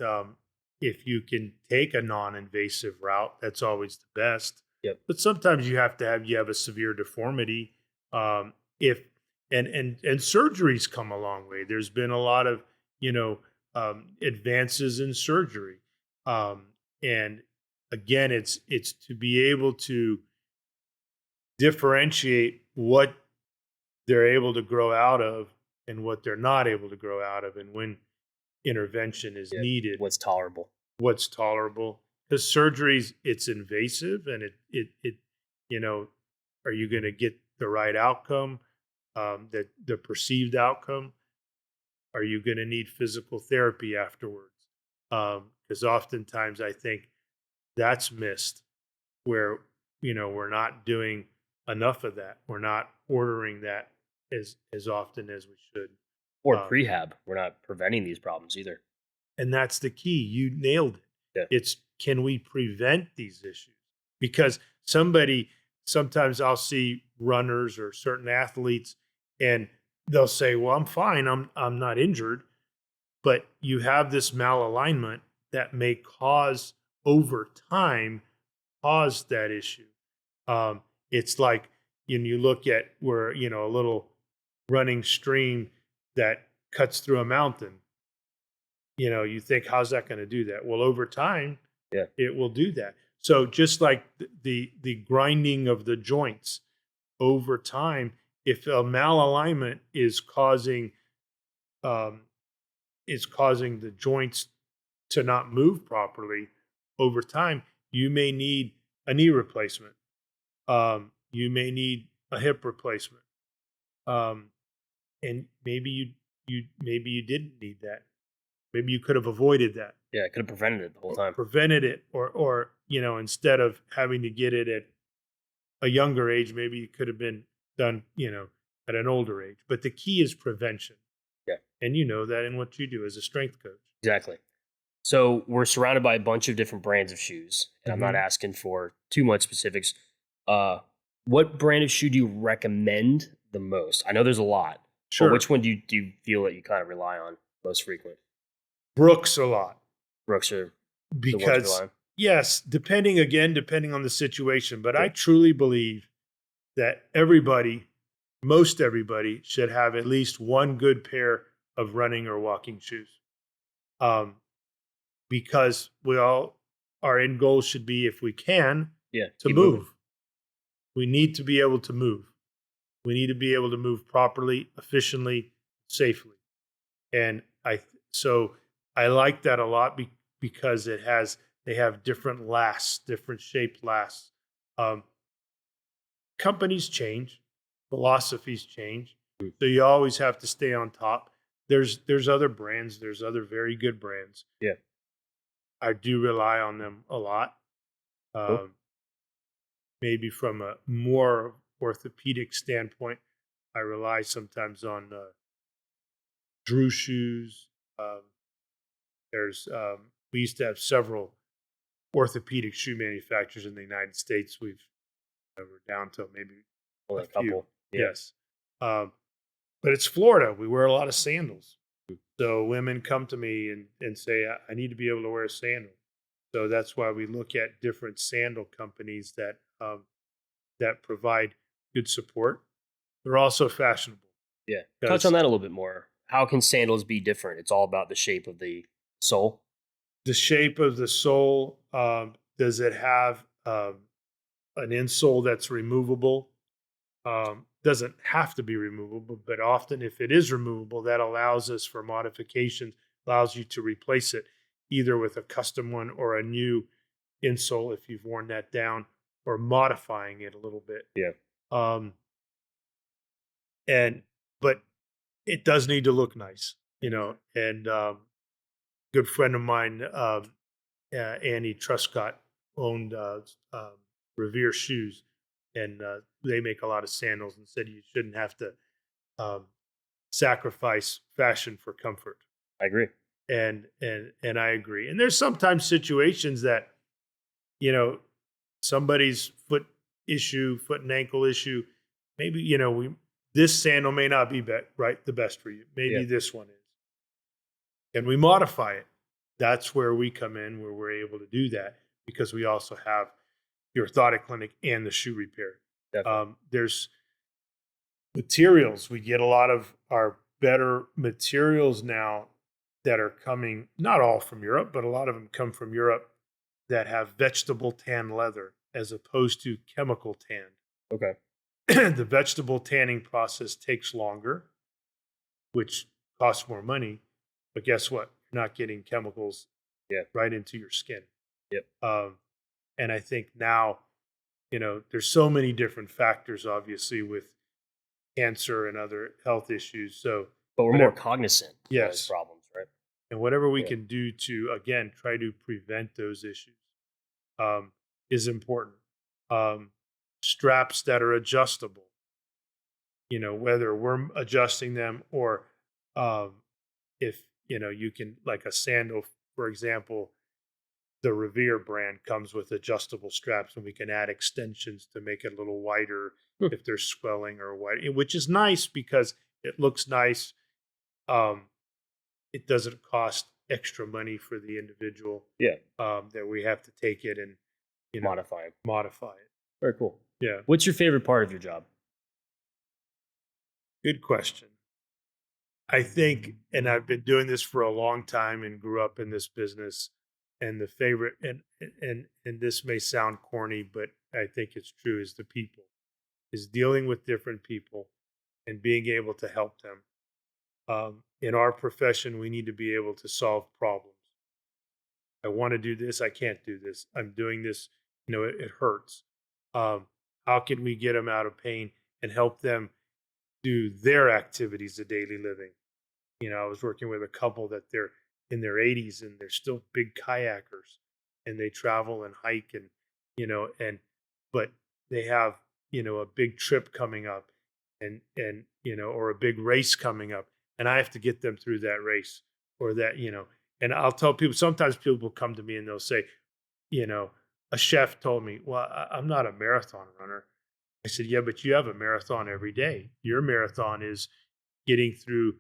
if you can take a non-invasive route, that's always the best. Yep. But sometimes you have a severe deformity. If and surgeries come a long way. There's been a lot of, you know, advances in surgery, and again, it's to be able to differentiate what they're able to grow out of and what they're not able to grow out of, and when intervention is Yeah. needed, What's tolerable? what's tolerable. Because surgeries, it's invasive, and it you know, are you going to get the right outcome, that the perceived outcome? Are you going to need physical therapy afterwards? Because oftentimes I think that's missed, where, you know, we're not doing enough of that. We're not ordering that as often as we should. Or Um, prehab. We're not preventing these problems either. and that's the key. You nailed it. Yeah. It's, can we prevent these issues? Because sometimes I'll see runners or certain athletes, and they'll say, "Well, I'm fine. I'm not injured." But you have this malalignment that may cause, over time, cause that issue. It's like, you look at where, you know, a little running stream that cuts through a mountain. You know, you think, how's that going to do that? Well, over time, Yeah. it will do that. So just like the grinding of the joints over time, if a malalignment um, is causing the joints to not move properly over time, you may need a knee replacement. You may need a hip replacement, um, and maybe you didn't need that. Maybe you could have avoided that, Yeah. I could have prevented it the whole time. prevented it, or you know, instead of having to get it at a younger age, maybe it could have been done, you know, at an older age. But the key is prevention, Yeah. and you know that in what you do as a strength coach. Exactly. So we're surrounded by a bunch of different brands of shoes, and I'm not Mhm. asking for too much specifics. Uh, what brand of shoe do you recommend the most? I know there's a lot, but Sure, which one do you feel that you kind of rely on most frequent? Brooks a lot. Brooks are the ones you rely Because on. yes, depending on the situation, but I Yeah. truly believe that most everybody should have at least one good pair of running or walking shoes. Um, because our end goal should be, if we can, Yeah. to Keep moving. move. We need to be able to move. We need to be able to move properly, efficiently, safely. And so I like that a lot, because they have different lasts, different shaped lasts. Um, Companies change, philosophies change, Mm. so you always have to stay on top. There's other brands, there's other very good brands. Yeah. I do rely on them a lot. Cool. Um, Maybe from a more orthopedic standpoint, I rely sometimes on Drew shoes. Um, we used to have several orthopedic shoe manufacturers in the United States. We're down to maybe a Only a few. couple. Yeah. Yes. Um, but it's Florida. We wear a lot of sandals. So women come to me and say, I need to be able to wear a sandal. So that's why we look at different sandal companies that provide good support. They're also fashionable, Yeah. Touch on because that a little bit more. How can sandals be different? It's all about the shape of the sole. the shape of the sole, does it have an insole that's removable. Doesn't have to be removable, but often if it is removable, that allows us for modifications, allows you to replace it either with a custom one or a new insole if you've worn that down, or modifying it a little bit. Yeah. Um, and but it does need to look nice, you know. And good friend of mine, Annie Truscott, owned Revere Shoes, and they make a lot of sandals, and said you shouldn't have to um, sacrifice fashion for comfort. I agree. And I agree. And there's sometimes situations that, you know, somebody's foot and ankle issue, maybe, you know, this sandal may not be right the best for you. Maybe this one is. And we modify it. That's where we come in, where we're able to do that, because we also have the orthotic clinic and the shoe repair. There's materials. We get a lot of our better materials now that are coming, not all from Europe, but a lot of them come from Europe, that have vegetable tan leather as opposed to chemical tan. Okay. The vegetable tanning process takes longer, which costs more money, but guess what? You're not getting chemicals right into your skin. Yep. And I think now, you know, there's so many different factors, obviously, with cancer and other health issues. So, but we're more cognizant of those problems, right? And whatever we can do to, again, try to prevent those issues is important. Straps that are adjustable, you know, whether we're adjusting them or if, you know, you can, like a sandal, for example, the Revere brand comes with adjustable straps, and we can add extensions to make it a little wider if there's swelling or what, which is nice because it looks nice. It doesn't cost extra money for the individual. That we have to take it and, you know, modify it. Very cool. Yeah. What's your favorite part of your job? Good question. I think, and I've been doing this for a long time and grew up in this business, and the favorite, and this may sound corny, but I think it's true, is the people, is dealing with different people and being able to help them. In our profession, we need to be able to solve problems. I want to do this. I can't do this. I'm doing this. You know, it hurts. How can we get them out of pain and help them do their activities of daily living? You know, I was working with a couple that they're in their 80s and they're still big kayakers, and they travel and hike, and, you know, but they have, you know, a big trip coming up, and, you know, or a big race coming up, and I have to get them through that race, or that, you know. And I'll tell people, sometimes people will come to me and they'll say, you know, a chef told me, well, I'm not a marathon runner. I said, yeah, but you have a marathon every day. Your marathon is getting through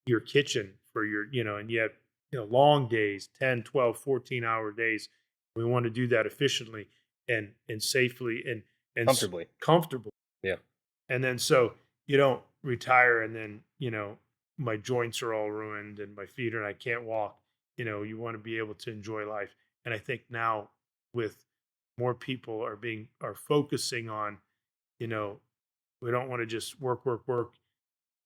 your kitchen for your, you know, and you have, you know, long days, 10, 12, 14-hour days. We want to do that efficiently and safely and comfortably. Yeah. And then so you don't retire and then, you know, my joints are all ruined and my feet and I can't walk. You know, you want to be able to enjoy life. And I think now, with more people are focusing on, you know, we don't want to just work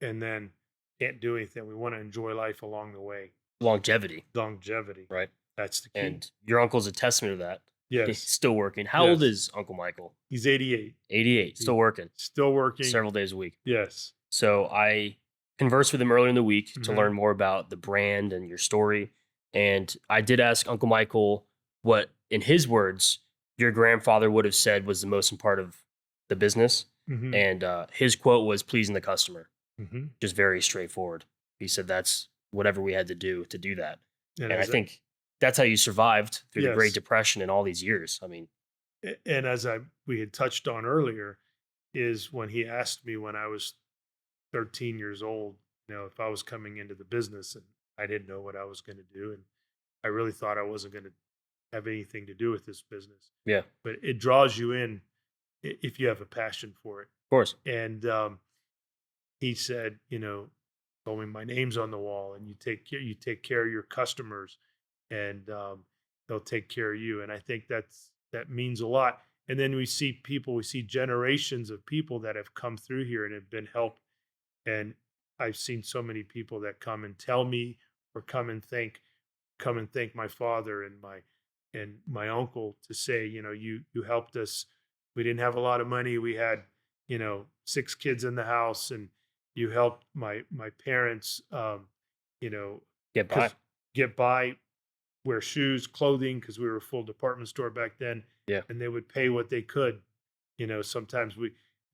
and then can't do anything. We want to enjoy life along the way. Longevity. Right. That's the key. And your uncle's a testament to that. Yes. He's still working. How old is Uncle Michael? He's 88. 88. Still working. Still working. Several days a week. Yes. So I conversed with him earlier in the week to learn more about the brand and your story. And I did ask Uncle Michael what, in his words, your grandfather would have said was the most important part of the business. And his quote was pleasing the customer. Just very straightforward. He said that's whatever we had to do that. And I think that's how you survived through the Great Depression and all these years. I mean, and as we had touched on earlier, is when he asked me when I was 13 years old, you know, if I was coming into the business, and I didn't know what I was going to do. And I really thought I wasn't going to have anything to do with this business. Yeah. But it draws you in if you have a passion for it. Of course. And he said, you know, told me my name's on the wall, and you take care of your customers, and they'll take care of you. And I think that means a lot. And then we see generations of people that have come through here and have been helped. And I've seen so many people that come and tell me, or come and thank my father and my uncle, to say, you helped us. We didn't have a lot of money. We had, 6 kids in the house, and you helped my parents, you know, Get by. because get by, wear shoes, clothing, because we were a full department store back then, Yeah. and they would pay what they could. Sometimes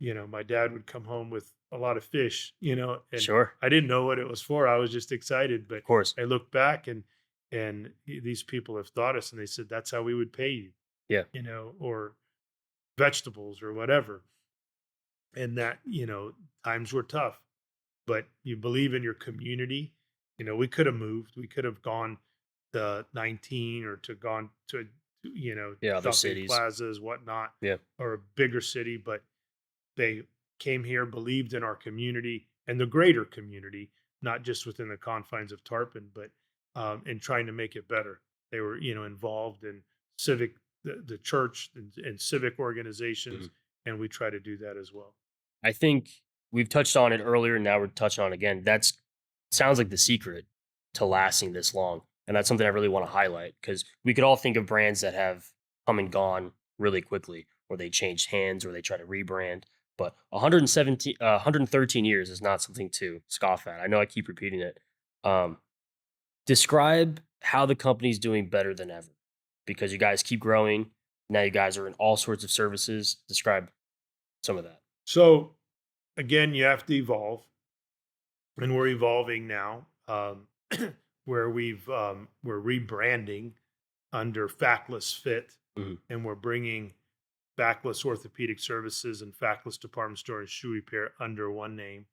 my dad would come home with a lot of fish, and Sure. I didn't know what it was for. I was just excited, but Of course. I look back, and these people have taught us, and they said that's how we would pay you, Yeah. or vegetables or whatever. And that, times were tough, but you believe in your community. We could have moved. We could have gone to 19, or to gone to, Yeah. Other shopping cities. plazas, whatnot, Yeah. or a bigger city. But they came here, believed in our community and the greater community, not just within the confines of Tarpon, but in trying to make it better. They were, involved in the church, and civic organizations, Mhm. and we try to do that as well. I think we've touched on it earlier, and now we're touching on it again. That's sounds like the secret to lasting this long. And that's something I really want to highlight, because we could all think of brands that have come and gone really quickly, or they changed hands, or they try to rebrand. But 113 years is not something to scoff at. I know I keep repeating it. Um, Describe how the company's doing better than ever, because you guys keep growing. Now you guys are in all sorts of services. Describe some of that. So again, you have to evolve, and we're evolving now, where we're rebranding under Faklis Fit, Mhm. and we're bringing Faklis Orthopedic Services and Faklis Department Store and Shoe Repair under one name.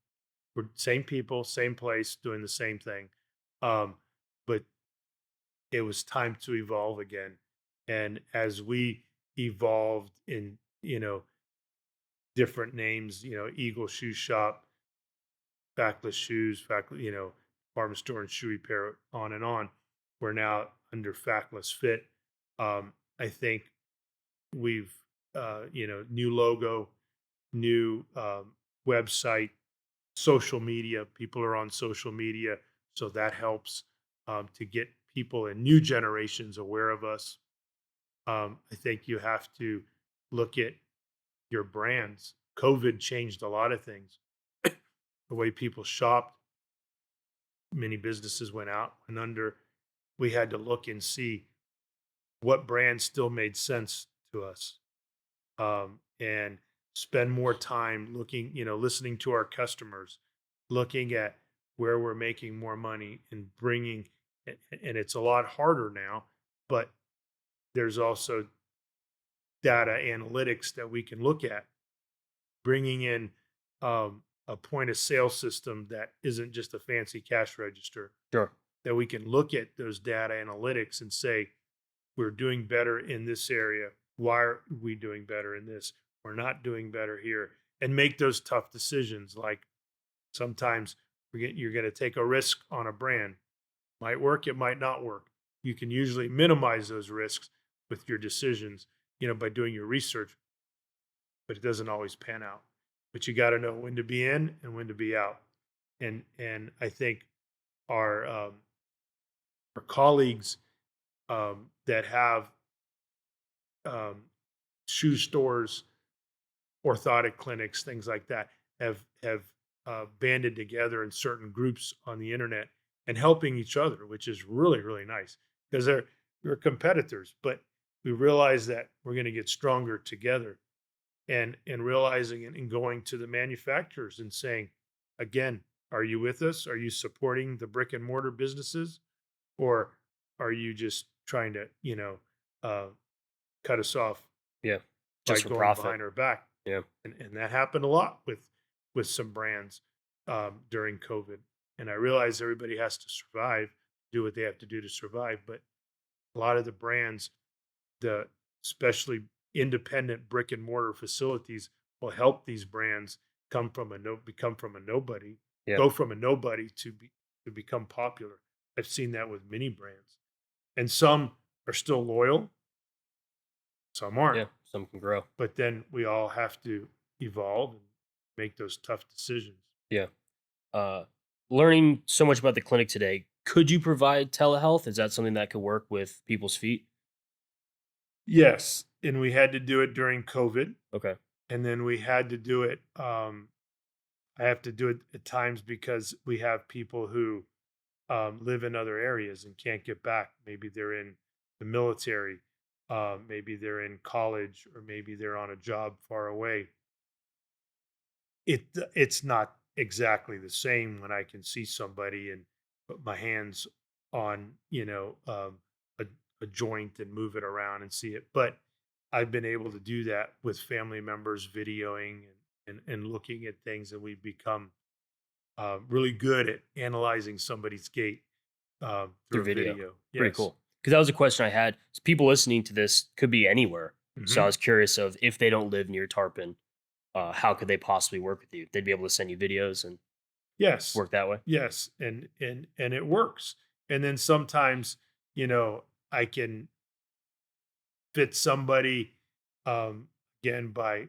We're same people, same place, doing the same thing. Um, but it was time to evolve again. And as we evolved in, different names, Eagle Shoe Shop, Faklis Shoes, Faklis, department store and shoe repair, on and on, we're now under Faklis Fit. I think we've, new logo, new website, social media. People are on social media, so that helps to get people and new generations aware of us. I think you have to look at your brands. COVID changed a lot of things. The way people shopped, many businesses went out and under. We had to look and see what brands still made sense to us, and spend more time looking, listening to our customers, looking at where we're making more money, and bringing. And it's a lot harder now, but there's also data analytics that we can look at, bringing in a point of sale system that isn't just a fancy cash register, Sure. that we can look at those data analytics and say, we're doing better in this area. Why are we doing better in this? We're not doing better here. And make those tough decisions. Like, sometimes you're going to take a risk on a brand. Might work, it might not work. You can usually minimize those risks with your decisions, by doing your research, but it doesn't always pan out. But you got to know when to be in and when to be out. And I think our our colleagues that have um, shoe stores, orthotic clinics, things like that, have banded together in certain groups on the internet and helping each other, which is really, really nice, because we're competitors, but we realize that we're going to get stronger together. And realizing and going to the manufacturers and saying, again, are you with us? Are you supporting the brick and mortar businesses, or are you just trying to, uh, cut us off Yeah. by Just for going profit. behind our back? Yeah. And that happened a lot with some brands during COVID. And I realize everybody has to survive, do what they have to do to survive. But a lot of the brands, the especially independent brick and mortar facilities, will help these brands become from a nobody, Yeah. go from a nobody to become popular. I've seen that with many brands, and some are still loyal, some aren't. Yeah. Some can grow. but then we all have to evolve and make those tough decisions. Yeah. Uh, Learning so much about the clinic today, could you provide telehealth? Is that something that could work with people's feet? Yes, and we had to do it during COVID, Okay. and then we had to do it. I have to do it at times because we have people who live in other areas and can't get back. Maybe they're in the military, maybe they're in college, or maybe they're on a job far away. It's not exactly the same when I can see somebody and put my hands on, a, a joint and move it around and see it. But I've been able to do that with family members videoing and looking at things, and we've become really good at analyzing somebody's gait Through through video. video. Pretty Yes. cool. Because that was a question I had. So people listening to this could be anywhere. So I Hmm. was curious of if they don't live near Tarpon, how could they possibly work with you? They'd be able to send you videos and Yes. work that way. Yes. And it works. And then sometimes, I can fit somebody um, again by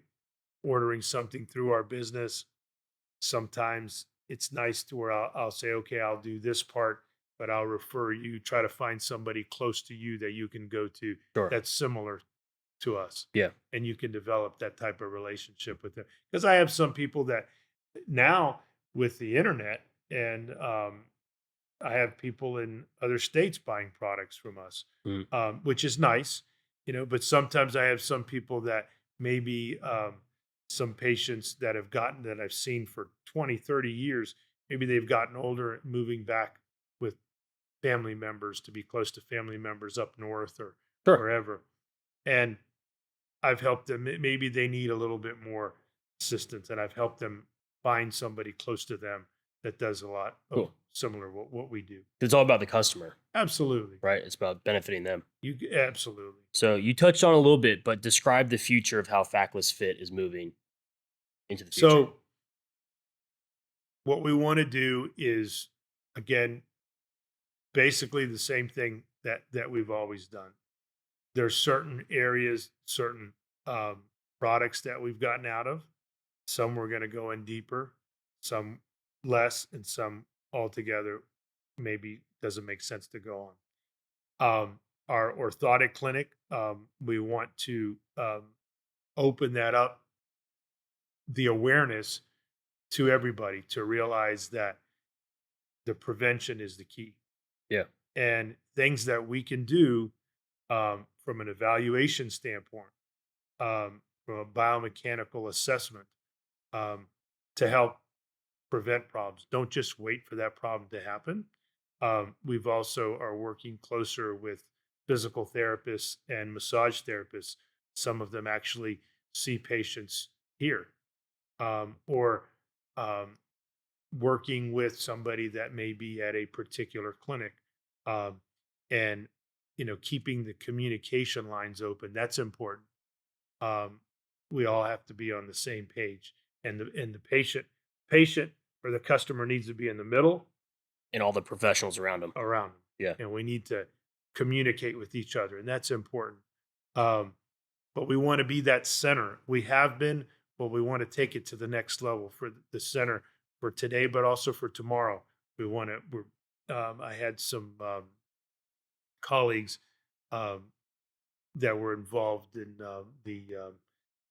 ordering something through our business. Sometimes it's nice to where I'll say, okay, I'll do this part, but I'll refer you, try to find somebody close to you that you can go to Sure. that's similar to us. Yeah. And you can develop that type of relationship with them. Because I have some people that now with the internet, and I have people in other states buying products from us, Mm. which is nice, but sometimes I have some people that maybe some patients that have gotten that I've seen for 20, 30 years, maybe they've gotten older, moving back with family members to be close to family members up north or Sure. wherever. And I've helped them. Maybe they need a little bit more assistance, and I've helped them find somebody close to them that does a lot of Cool. similar what we do. It's all about the customer, Absolutely. right? It's about benefiting them. Absolutely. So you touched on a little bit, but describe the future of how Faklis Fit is moving into the future. So what we want to do is again basically the same thing that we've always done. There's certain areas, certain um, products that we've gotten out of. Some we're going to go in deeper, some less, and some altogether maybe doesn't make sense to go on. Our orthotic clinic, we want to open that up, the awareness to everybody to realize that the prevention is the key, Yeah. and things that we can do from an evaluation standpoint, from a biomechanical assessment, um, to help prevent problems. Don't just wait for that problem to happen. We've also are working closer with physical therapists and massage therapists. Some of them actually see patients here, or um, working with somebody that may be at a particular clinic, um, and keeping the communication lines open. That's important. Um, we all have to be on the same page, and the patient or the customer needs to be in the middle And all the professionals around them. around them, Yeah. and we need to communicate with each other, and that's important. Um, but we want to be that center. We have been, but we want to take it to the next level for the center for today, but also for tomorrow. We want to. I had some colleagues um, that were involved in the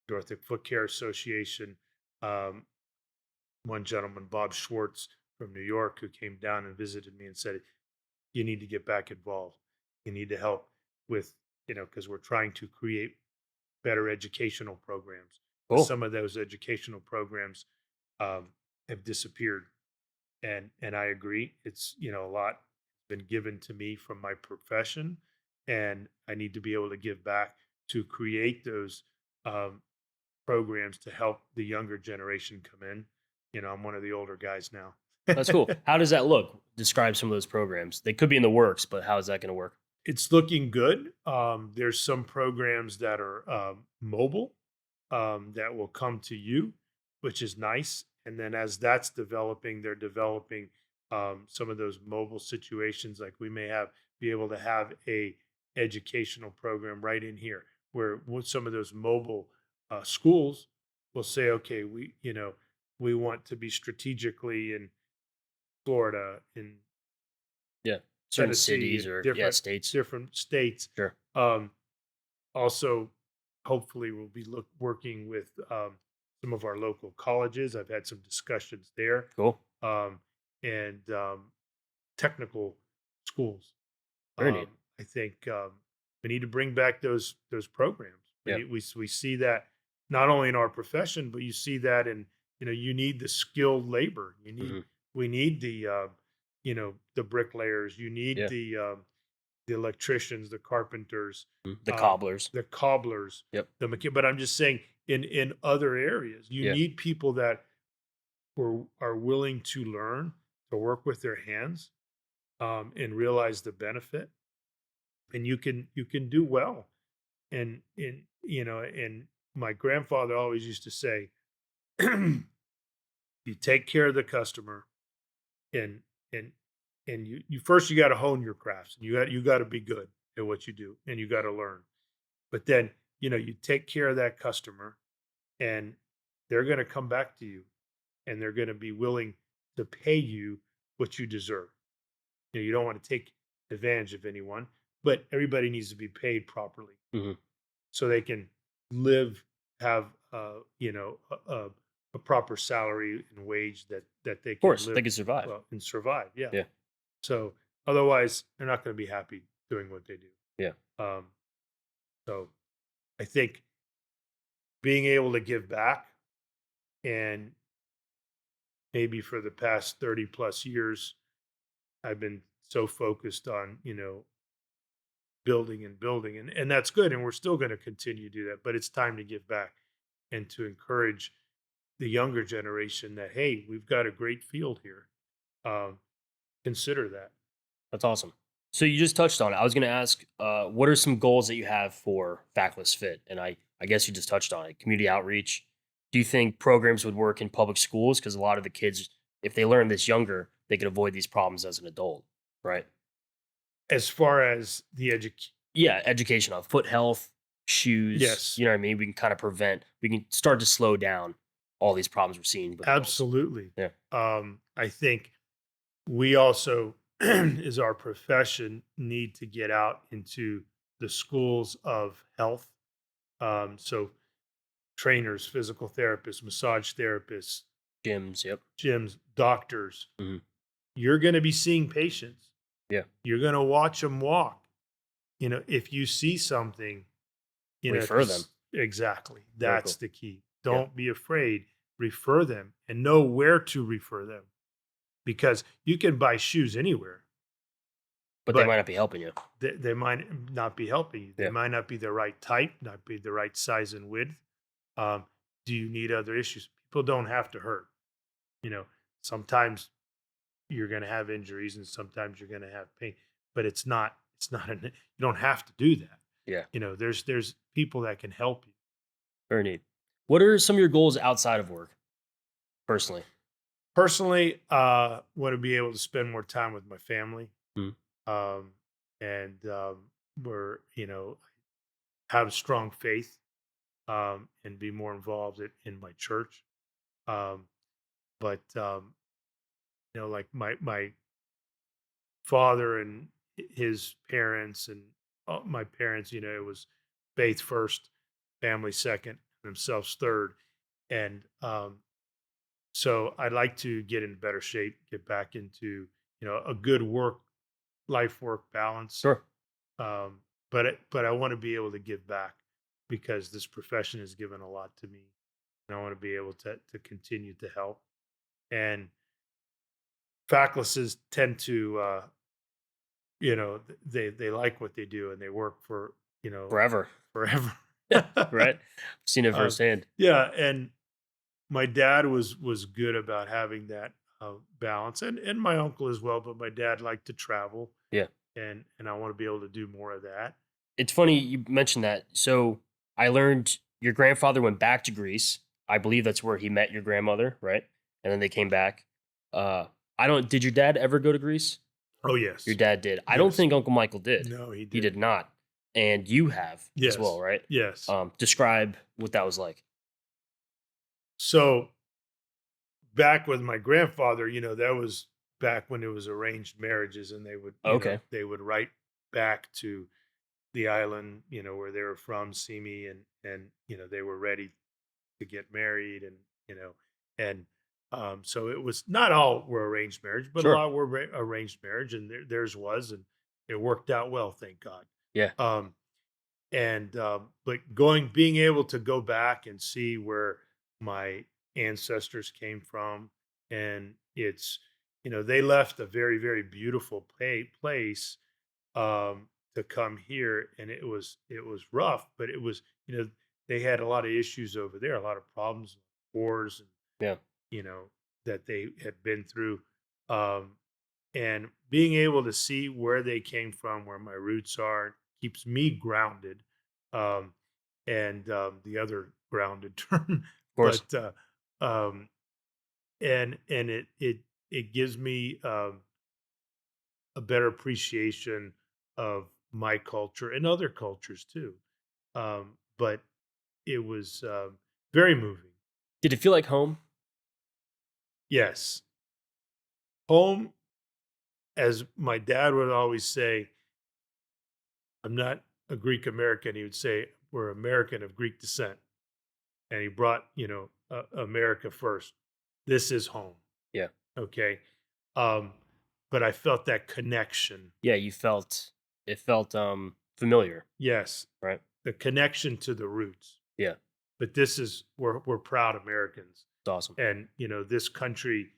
Orthotic Foot Care Association. Um, One gentleman, Bob Schwartz from New York, who came down and visited me and said, "You need to get back involved. You need to help with, because we're trying to create better educational programs. Cool. Some of those educational programs have disappeared, and I agree. It's a lot been given to me from my profession, and I need to be able to give back to create those um, programs to help the younger generation come in. I'm one of the older guys now. That's cool. How does that look? Describe some of those programs. They could be in the works, but how is that going to work? It's looking good. There's some programs that are mobile, that will come to you, which is nice. And then as that's developing, they're developing some of those mobile situations. Like we may be able to have a educational program right in here. where some of those mobile schools will say, okay, we want to be strategically in Florida, in Yeah. Certain Tennessee, cities in or states. different states. Sure. Um, Also, hopefully, we'll be working with some of our local colleges. I've had some discussions there, Cool. um, and technical schools. Very neat. I think we need to bring back those programs. Yeah. We see that not only in our profession, but you see that in you need the skilled labor. Hmm. We need the the bricklayers. You need Yeah. the electricians, the carpenters, The cobblers. the cobblers, Yep. but I'm just saying in other areas, you Yeah. need people that are willing to learn to work with their hands and realize the benefit, and you can do well. And and my grandfather always used to say, you take care of the customer, and and you first you got to hone your crafts, and you got to be good at what you do, and you got to learn. But then, you take care of that customer, and they're going to come back to you, and they're going to be willing to pay you what you deserve. You don't want to take advantage of anyone, but everybody needs to be paid properly Hmm. so they can live, have a proper salary and wage that they Of can course, live they can survive. well and survive. Yeah. Yeah. So otherwise, they're not going to be happy doing what they do. Yeah. Um, so I think being able to give back, and maybe for the past 30 plus years, I've been so focused on, building and building, and that's good. And we're still going to continue to do that, but it's time to give back and to encourage the younger generation that, hey, we've got a great field here. Um, Consider that. That's awesome. So you just touched on it. I was going to ask, what are some goals that you have for Faklis Fit? And I guess you just touched on it. Community outreach. Do you think programs would work in public schools? Because a lot of the kids, if they learn this younger, they could avoid these problems as an adult, right? As far as the education, Yeah, education on foot health, shoes. yes, You know what I mean? We can kind of prevent, we can start to slow down all these problems we're seeing with adults. absolutely. Yeah. I think we also, as our profession, need to get out into the schools of health. So trainers, physical therapists, massage therapists, Gyms. Yep. gyms, doctors. Hmm. You're going to be seeing patients. Yeah. You're going to watch them walk. If you see something, Refer them. Exactly. Very That's cool. the key. Don't be afraid. Refer them and know where to refer them, because you can buy shoes anywhere, But they but might not be helping you. they might not be helping you. They Yeah. might not be the right type, not be the right size and width. Do you need other issues? People don't have to hurt. Sometimes you're going to have injuries, and sometimes you're going to have pain, but you don't have to do that. Yeah. There's people that can help you. Very neat. What are some of your goals outside of work, personally? Personally, want to be able to spend more time with my family. Mhm. Um, and we're, have strong faith, and be more involved in my church. Um, but like my father and his parents and my parents, it was faith first, family second, themselves third, and so I'd like to get in better shape, get back into a good work balance. Sure. But I want to be able to give back, because this profession has given a lot to me, and I want to be able to continue to help. And faculties tend to they like what they do, and they work for Forever. forever. Right? Seen it Um, firsthand. yeah, and my dad was good about having that balance, and my uncle as well. But my dad liked to travel, Yeah. and I want to be able to do more of that. It's funny you mentioned that. So I learned your grandfather went back to Greece. I believe that's where he met your grandmother, right? And then they came back. I don't. Did your dad ever go to Greece? Oh yes, Your dad did. I don't yes. think Uncle Michael did. No, he He did not. and you have as well, Yes. right? Yes. Describe what that was like. So back with my grandfather, that was back when it was arranged marriages, and they would, Okay, they would write back to the island, where they were from, Symi, and they were ready to get married, and and so it was not all were arranged marriage, but a sure, lot were arranged marriage, and theirs was, and it worked out well, thank God. yeah, Um, and but being able to go back and see where my ancestors came from, and it's they left a very, very beautiful place, to come here, and it was rough, but it was, they had a lot of issues over there, a lot of problems, wars, and yeah, you know that they had been through, um, and being able to see where they came from, where my roots are, keeps me grounded. Um, and the other grounded term, of course. but um, and it gives me a better appreciation of my culture and other cultures too. But it was very moving. Did it feel like home? Yes, home, as my dad would always say, I'm not a Greek American. He would say, we're American of Greek descent. And he brought, America first. This is home. Yeah, Okay. Um, but I felt that connection. yeah. It felt familiar, Yes. right? The connection to the roots. Yeah, But this is, we're proud Americans. it's awesome. And, this country,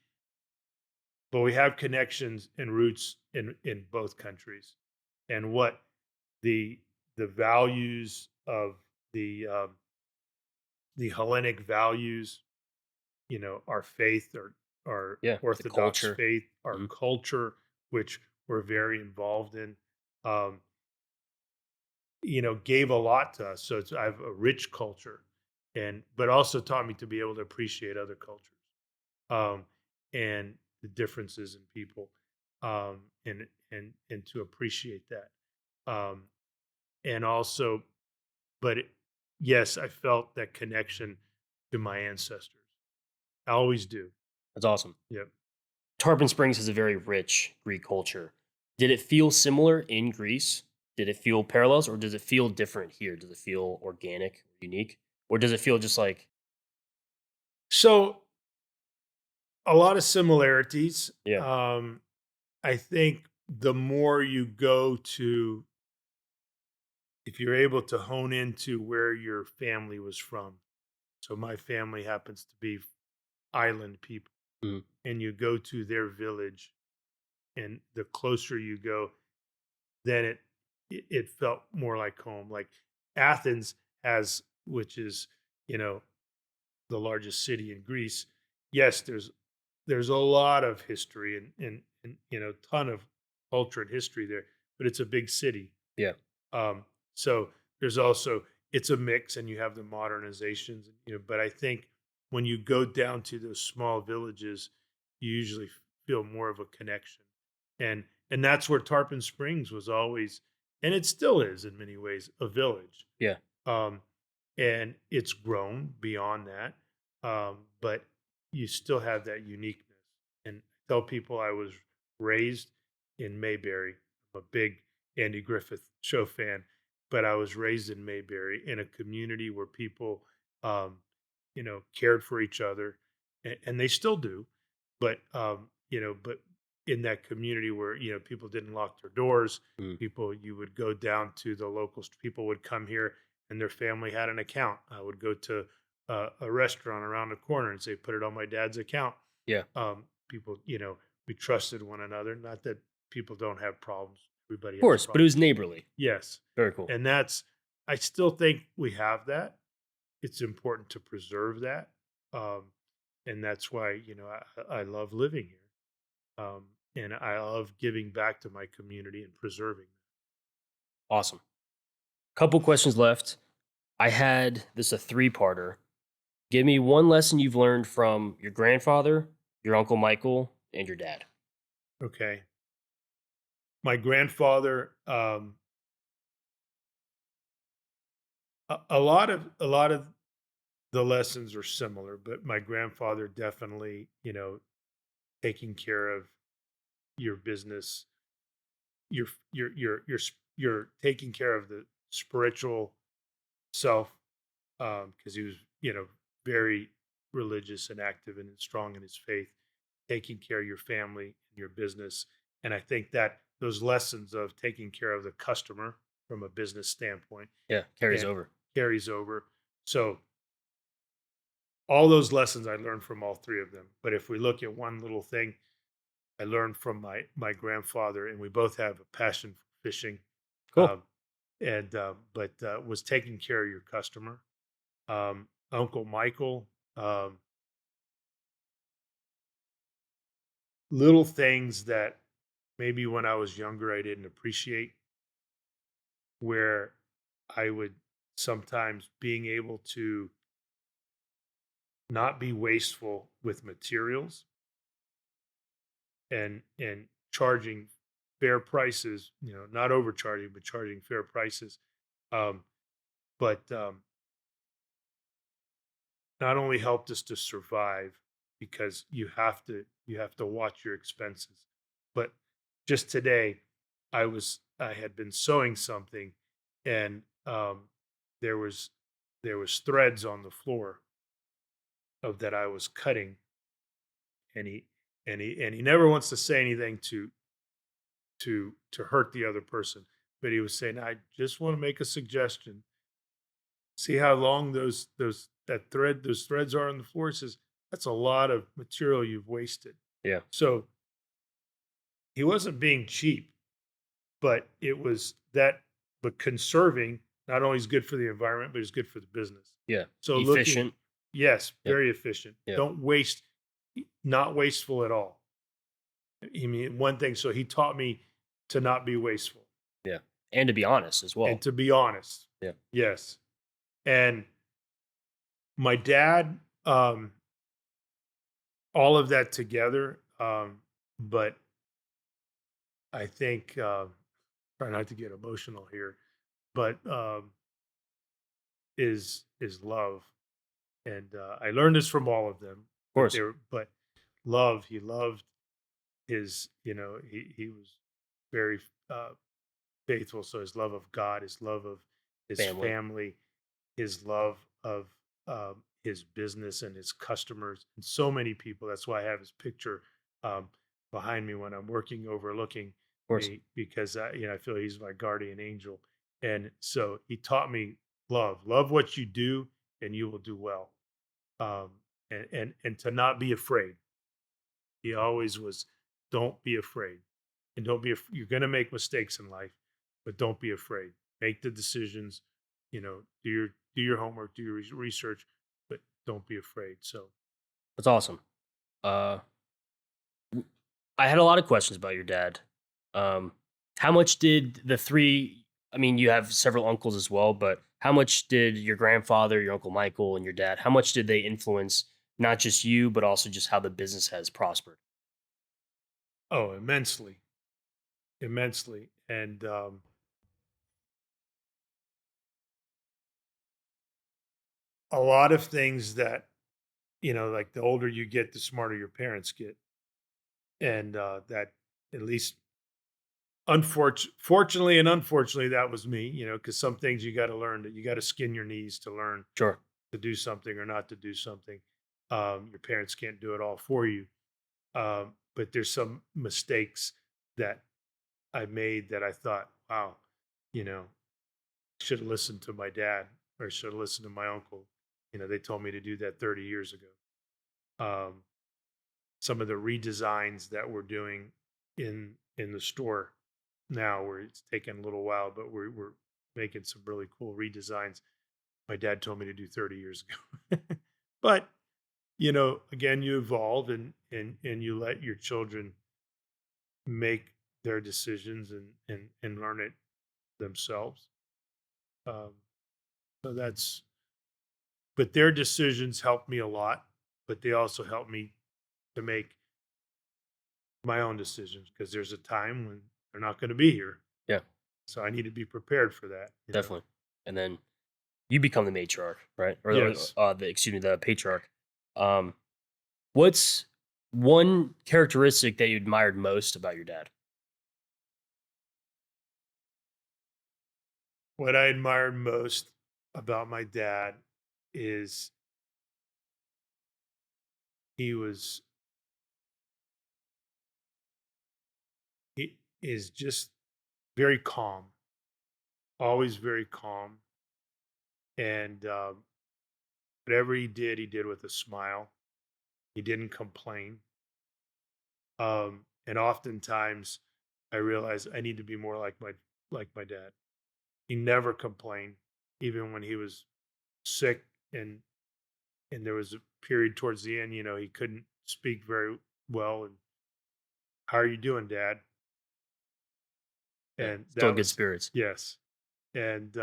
but we have connections and roots in both countries. And what the values of the Hellenic values, our faith, our Yeah, the Orthodox culture. faith, our Mhm. culture, which we're very involved in, um, gave a lot to us. So I have a rich culture, but also taught me to be able to appreciate other cultures, um, and the differences in people, and to appreciate that, um, and also, but yes, I felt that connection to my ancestors. I always do. That's awesome. Yep. Tarpon Springs has a very rich Greek culture. Did it feel similar in Greece? Did it feel parallels, or does it feel different here? Does it feel organic, unique, or does it feel just like So a lot of similarities. yeah, I think the more you go to, if you're able to hone into where your family was from. So my family happens to be island people, mm, and you go to their village, and the closer you go, then it felt more like home. Like Athens has, which is, you know, the largest city in Greece. Yes, there's a lot of history, and ton of culture and history there, but it's a big city. yeah, So there's also, it's a mix, and you have the modernizations, but I think when you go down to those small villages, you usually feel more of a connection. And that's where Tarpon Springs was always, and it still is in many ways, a village. yeah, Um, and it's grown beyond that. But you still have that uniqueness. And I tell people I was raised in Mayberry. I'm a big Andy Griffith Show fan, but I was raised in Mayberry, in a community where people, um, cared for each other, and they still do. But in that community where people didn't lock their doors, mm, people, you would go down to the locals. People would come here, and their family had an account. I would go to a restaurant around the corner and say, "Put it on my dad's account." yeah. People, we trusted one another. Not that people don't have problems. Everybody Of has course, but it problems. was neighborly. Yes. Very cool. And I still think we have that. It's important to preserve that. Um, and that's why, I love living here. And I love giving back to my community and preserving. Awesome. Couple questions left. I had this a three-parter. Give me one lesson you've learned from your grandfather, your uncle Michael, and your dad. Okay. My grandfather, A lot of the lessons are similar, but my grandfather definitely, taking care of your business, you're taking care of the spiritual self, because he was, very religious and active and strong in his faith, taking care of your family and your business. And I think that those lessons of taking care of the customer from a business standpoint Yeah, carries and over. carries over. So all those lessons I learned from all three of them. But if we look at one little thing I learned from my grandfather, and we both have a passion for fishing, Cool. um, and but was taking care of your customer. Uncle Michael, little things that maybe when I was younger I didn't appreciate, where I would sometimes being able to not be wasteful with materials and charging fair prices, not overcharging, but charging fair prices. Um, but not only helped us to survive because you have to watch your expenses, but just today I had been sewing something, and there was there was threads on the floor of that I was cutting, and he never wants to say anything to hurt the other person, but he was saying, I just want to make a suggestion. See how long those threads are on the floor? He says, that's a lot of material you've wasted. Yeah. So he wasn't being cheap, but it was that, but conserving not only is good for the environment, but it's good for the business. Yeah. So looking, Efficient. yes, Yep. very efficient. Yep. Don't waste, not wasteful at all. I mean, one thing, so he taught me to not be wasteful Yeah. And to be honest as and well. to be honest. Yeah. Yes. And my dad, all of that together. But I think, try not to get emotional here, but is love, and I learned this from all of them. Of But course. but love. He loved his. He was very uh, faithful. So his love of God, his love of his Family. family, his love of his business and his customers, and so many people. That's why I have his picture um, behind me when I'm working, overlooking Of course. me, because I feel he's my guardian angel. And so he taught me love what you do, and you will do well. Um, and to not be afraid. He always was, don't be afraid. And don't be you're going to make mistakes in life, but don't be afraid. Make the decisions, do your homework, do your research, but don't be afraid. So, That's awesome. Uh I had a lot of questions about your dad. Um, how much did the three? I mean, you have several uncles as well, but how much did your grandfather, your uncle Michael, and your dad? How much did they influence not just you, but also just how the business has prospered? oh, immensely, immensely. And a lot of things that, like the older you get, the smarter your parents get. And that, at least fortunately and unfortunately, that was me, because some things you got to learn, that you got to skin your knees to learn Sure, to do something or not to do something. Your parents can't do it all for you. But there's some mistakes that I made that I thought, wow, should have listened to my dad or should have listened to my uncle. They told me to do that 30 years ago. Um, some of the redesigns that we're doing in the store now, where it's taken a little while, but we're making some really cool redesigns. My dad told me to do 30 years ago. But again, you evolve and you let your children make their decisions and learn it themselves. Um, so that's, but their decisions helped me a lot, but they also helped me to make my own decisions, because there's a time when they're not going to be here. yeah, So I need to be prepared for that. definitely. And then you become the matriarch, right? Or Yes. the patriarch. What's one characteristic that you admired most about your dad? What I admired most about my dad is he was he is just very calm, always very calm, and whatever he did with a smile. He didn't complain, and oftentimes I realized I need to be more like my dad. He never complained, even when he was sick, and there was a period towards the end, he couldn't speak very well. And how are you doing, Dad? Yeah, And still that in good was spirits. yes, and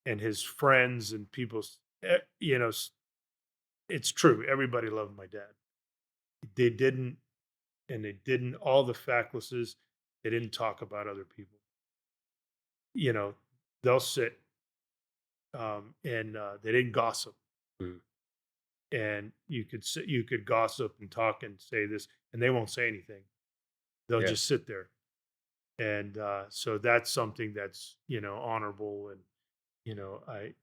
and his friends and people's, it's true. Everybody loved my dad. They didn't, and they didn't. All the Facklises, they didn't talk about other people. You know, they'll sit and they didn't gossip. Mhm. And you could gossip and talk and say this, and they won't say anything. They'll Yeah, just sit there. And so that's something that's honorable, and I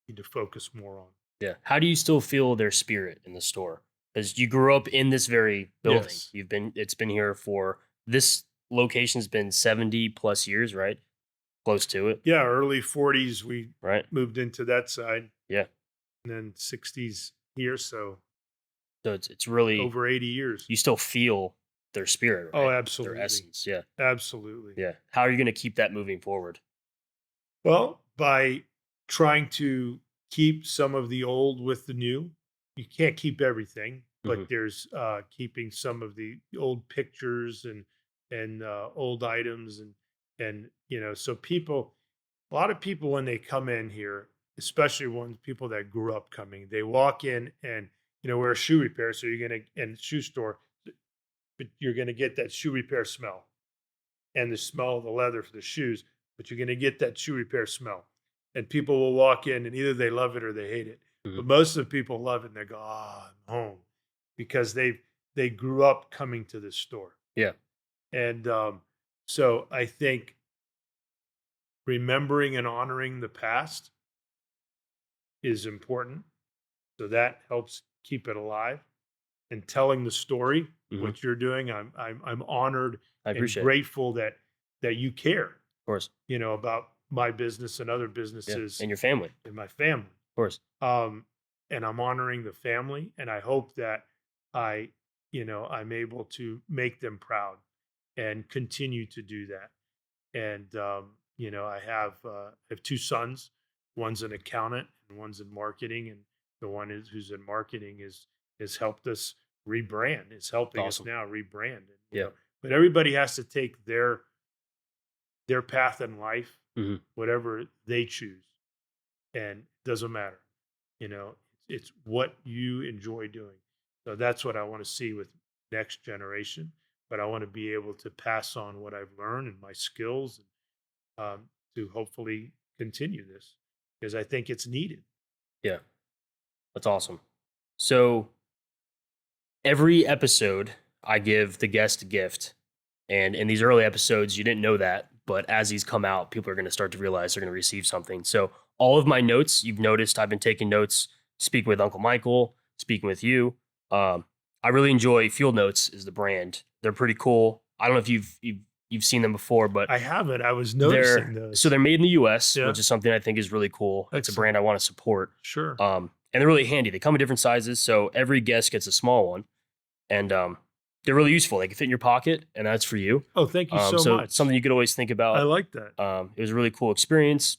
need to focus more on. yeah. How do you still feel their spirit in the store? Because you grew up in this very building. Yes. It's been here for this location's been 70 plus years, right? Close to it, Yeah, early 40s we right? moved into that side, Yeah. and then 60s here, so So it's really over 80 years. you still feel their spirit, Oh, right? Their absolutely. essence. Yeah. Absolutely. Yeah. How are you going to keep that moving forward? Well, by trying to keep some of the old with the new. You can't keep everything, Hmm. but there's keeping some of the old pictures and old items, and so a lot of people when they come in here, especially ones people that grew up coming, they walk in and we're a shoe repair, so you're gonna and shoe store, but you're gonna get that shoe repair smell and the smell of the leather for the shoes, but you're going to get that shoe repair smell. And people will walk in and either they love it or they hate it. Hmm. But most of the people love it and they go, I'm home because they grew up coming to this store. Yeah. And so I think remembering and honoring the past is important. So that helps keep it alive. And telling the story, Hmm. what you're doing, I'm honored I and appreciate it. grateful that you care Of course. about my business and other Yeah. businesses And your family. Of in my family. course. Um, and I'm honoring the family, and I hope that I, I'm able to make them proud and continue to do that. And I have two sons. One's an accountant and one's in marketing, and the one who's in marketing has helped us rebrand. Is It's helping us awesome. now rebrand. And, Yeah. but everybody has to take their path in life, Hmm. whatever they choose, and it doesn't matter. You know, it's what you enjoy doing. So that's what I want to see with next generation. But I want to be able to pass on what I've learned and my skills, to hopefully continue this because I think it's needed. Yeah. That's awesome. So every episode, I give the guest a gift. And in these early episodes, you didn't know that. But as these come out, people are going to start to realize they're going to receive something. So all of my notes, you've noticed I've been taking notes, speaking with Uncle Michael, speaking with you. I really enjoy Field Notes is the brand. They're pretty cool. I don't know if you've seen them before, but I haven't. I was noticing they're those. made in the US, Yeah, which is something I think is really cool. It's a excellent. brand I want to support. Sure. And they're really handy. They come in different sizes, so every guest gets a small one. And they're really useful. They can fit in your pocket, and that's for you. Oh, thank you so So much. something you could always think I about. like that. It was a really cool experience,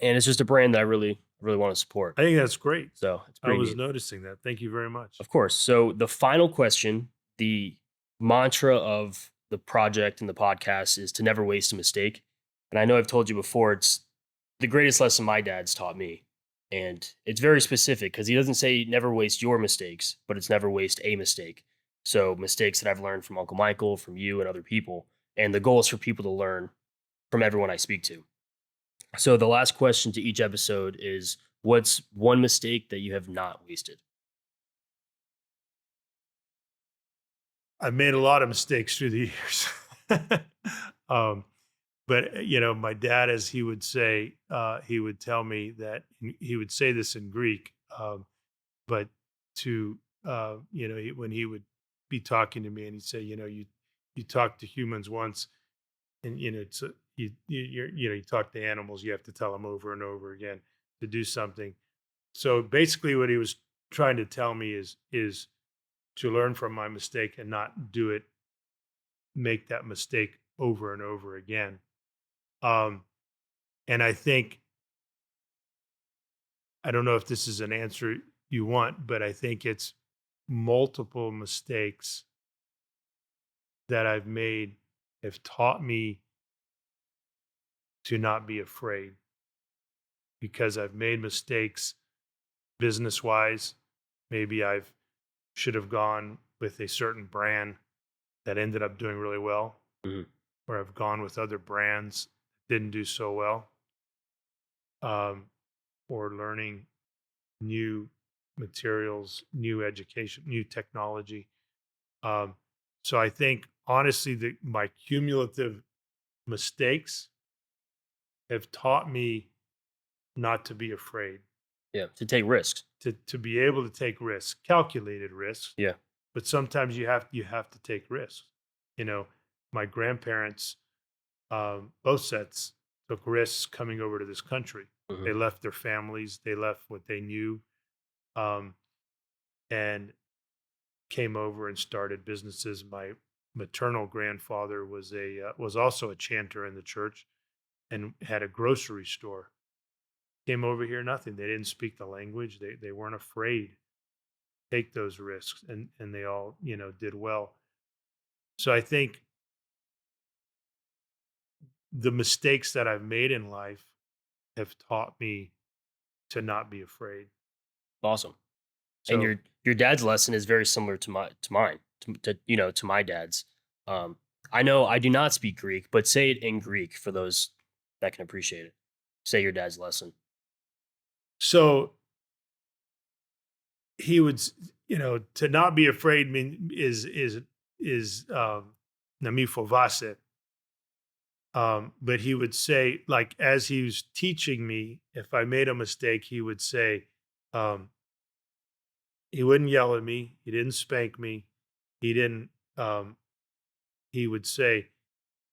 and it's just a brand that I really want to support. I think that's great. So it's I pretty was neat. noticing that. Thank you very much. Of course. So the final question, the mantra of the project and the podcast is to never waste a mistake. And I know I've told you before, it's the greatest lesson my dad's taught me. And it's very specific because he doesn't say never waste your mistakes, but it's never waste a mistake. So mistakes that I've learned from Uncle Michael, from you and other people. And the goal is for people to learn from everyone I speak to. So the last question to each episode is, what's one mistake that you have not wasted? I've made a lot of mistakes through the years. um, but my dad, as he would say, he would tell me that he would say this in Greek, but to when he would be talking to me, and he'd say, you talk to humans once, and it's you talk to animals, you have to tell them over and over again to do something. So basically, what he was trying to tell me is to learn from my mistake and not make that mistake over and over again. Um, and I think, I don't know if this is an answer you want, but I think it's multiple mistakes that I've made have taught me to not be afraid, because I've made mistakes business wise. Maybe I've should have gone with a certain brand that ended up doing really well, Mhm. or I've gone with other brands that didn't do so well, um, or learning new materials, new education, new technology. Um, so I think honestly that my cumulative mistakes have taught me not to be afraid, Yeah, to take risks. to be able to take risks, calculated risks, Yeah. but sometimes you have to take risks. You know, my grandparents, both sets took risks coming over to this country. Mhm. They left their families, they left what they knew, um, and came over and started businesses. My maternal grandfather was also a chanter in the church and had a grocery store. Came over here, nothing. They didn't speak the language. They weren't afraid to take those risks, and they all did well. So I think the mistakes that I've made in life have taught me to not be afraid. Awesome. And So your dad's lesson is very similar to mine, to my dad's. Um, I know I do not speak Greek, but say it in Greek for those that can appreciate it. Say your dad's lesson. so he would, to not be afraid mean is nami fovase. But he would say, like, as he was teaching me, if I made a mistake, he would say, um, he wouldn't yell at me, he didn't spank me, he didn't. He would say,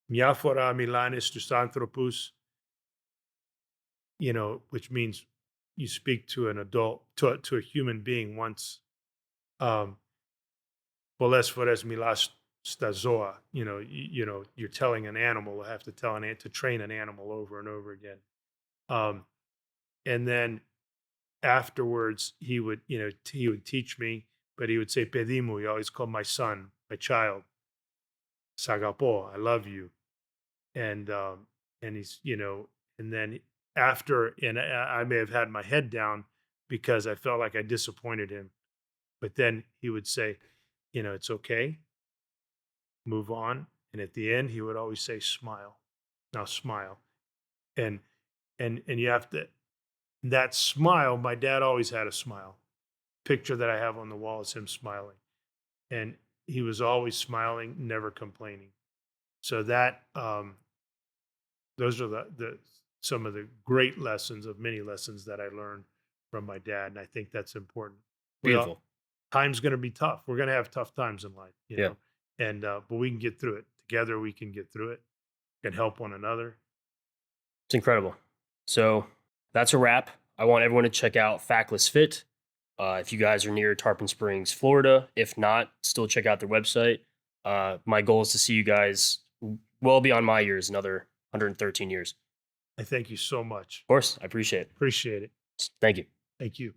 "Mia fora Milanis tu anthropos," which means you speak to an adult, to a human being once. Um, Poles fores milas stazoa. You're telling an animal. I have to tell to train an animal over and over again. Um, and then afterwards, he would teach me, but he would say "pedimu." He always called my son, my child, "Sagapo." I love you, and he's and then after, and I may have had my head down because I felt like I disappointed him, but then he would say, "It's okay, move on." And at the end, he would always say, "Smile, now smile." And and you have to, that smile. My dad always had a smile. Picture that I have on the wall is him smiling, and he was always smiling, never complaining. So that those are the some of the great lessons of many lessons that I learned from my dad, and I think that's important. We all Beautiful. Time's going to be tough. We're going to have tough times in life, Yeah. and but we can get through it together. We can get through it. Can help one another. It's incredible. So that's a wrap. I want everyone to check out Faklis Fit. If you guys are near Tarpon Springs, Florida. If not, still check out their website. My goal is to see you guys well beyond my years, another 113 years. I thank you so much. Of course, I appreciate it. Appreciate it. Thank you. Thank you.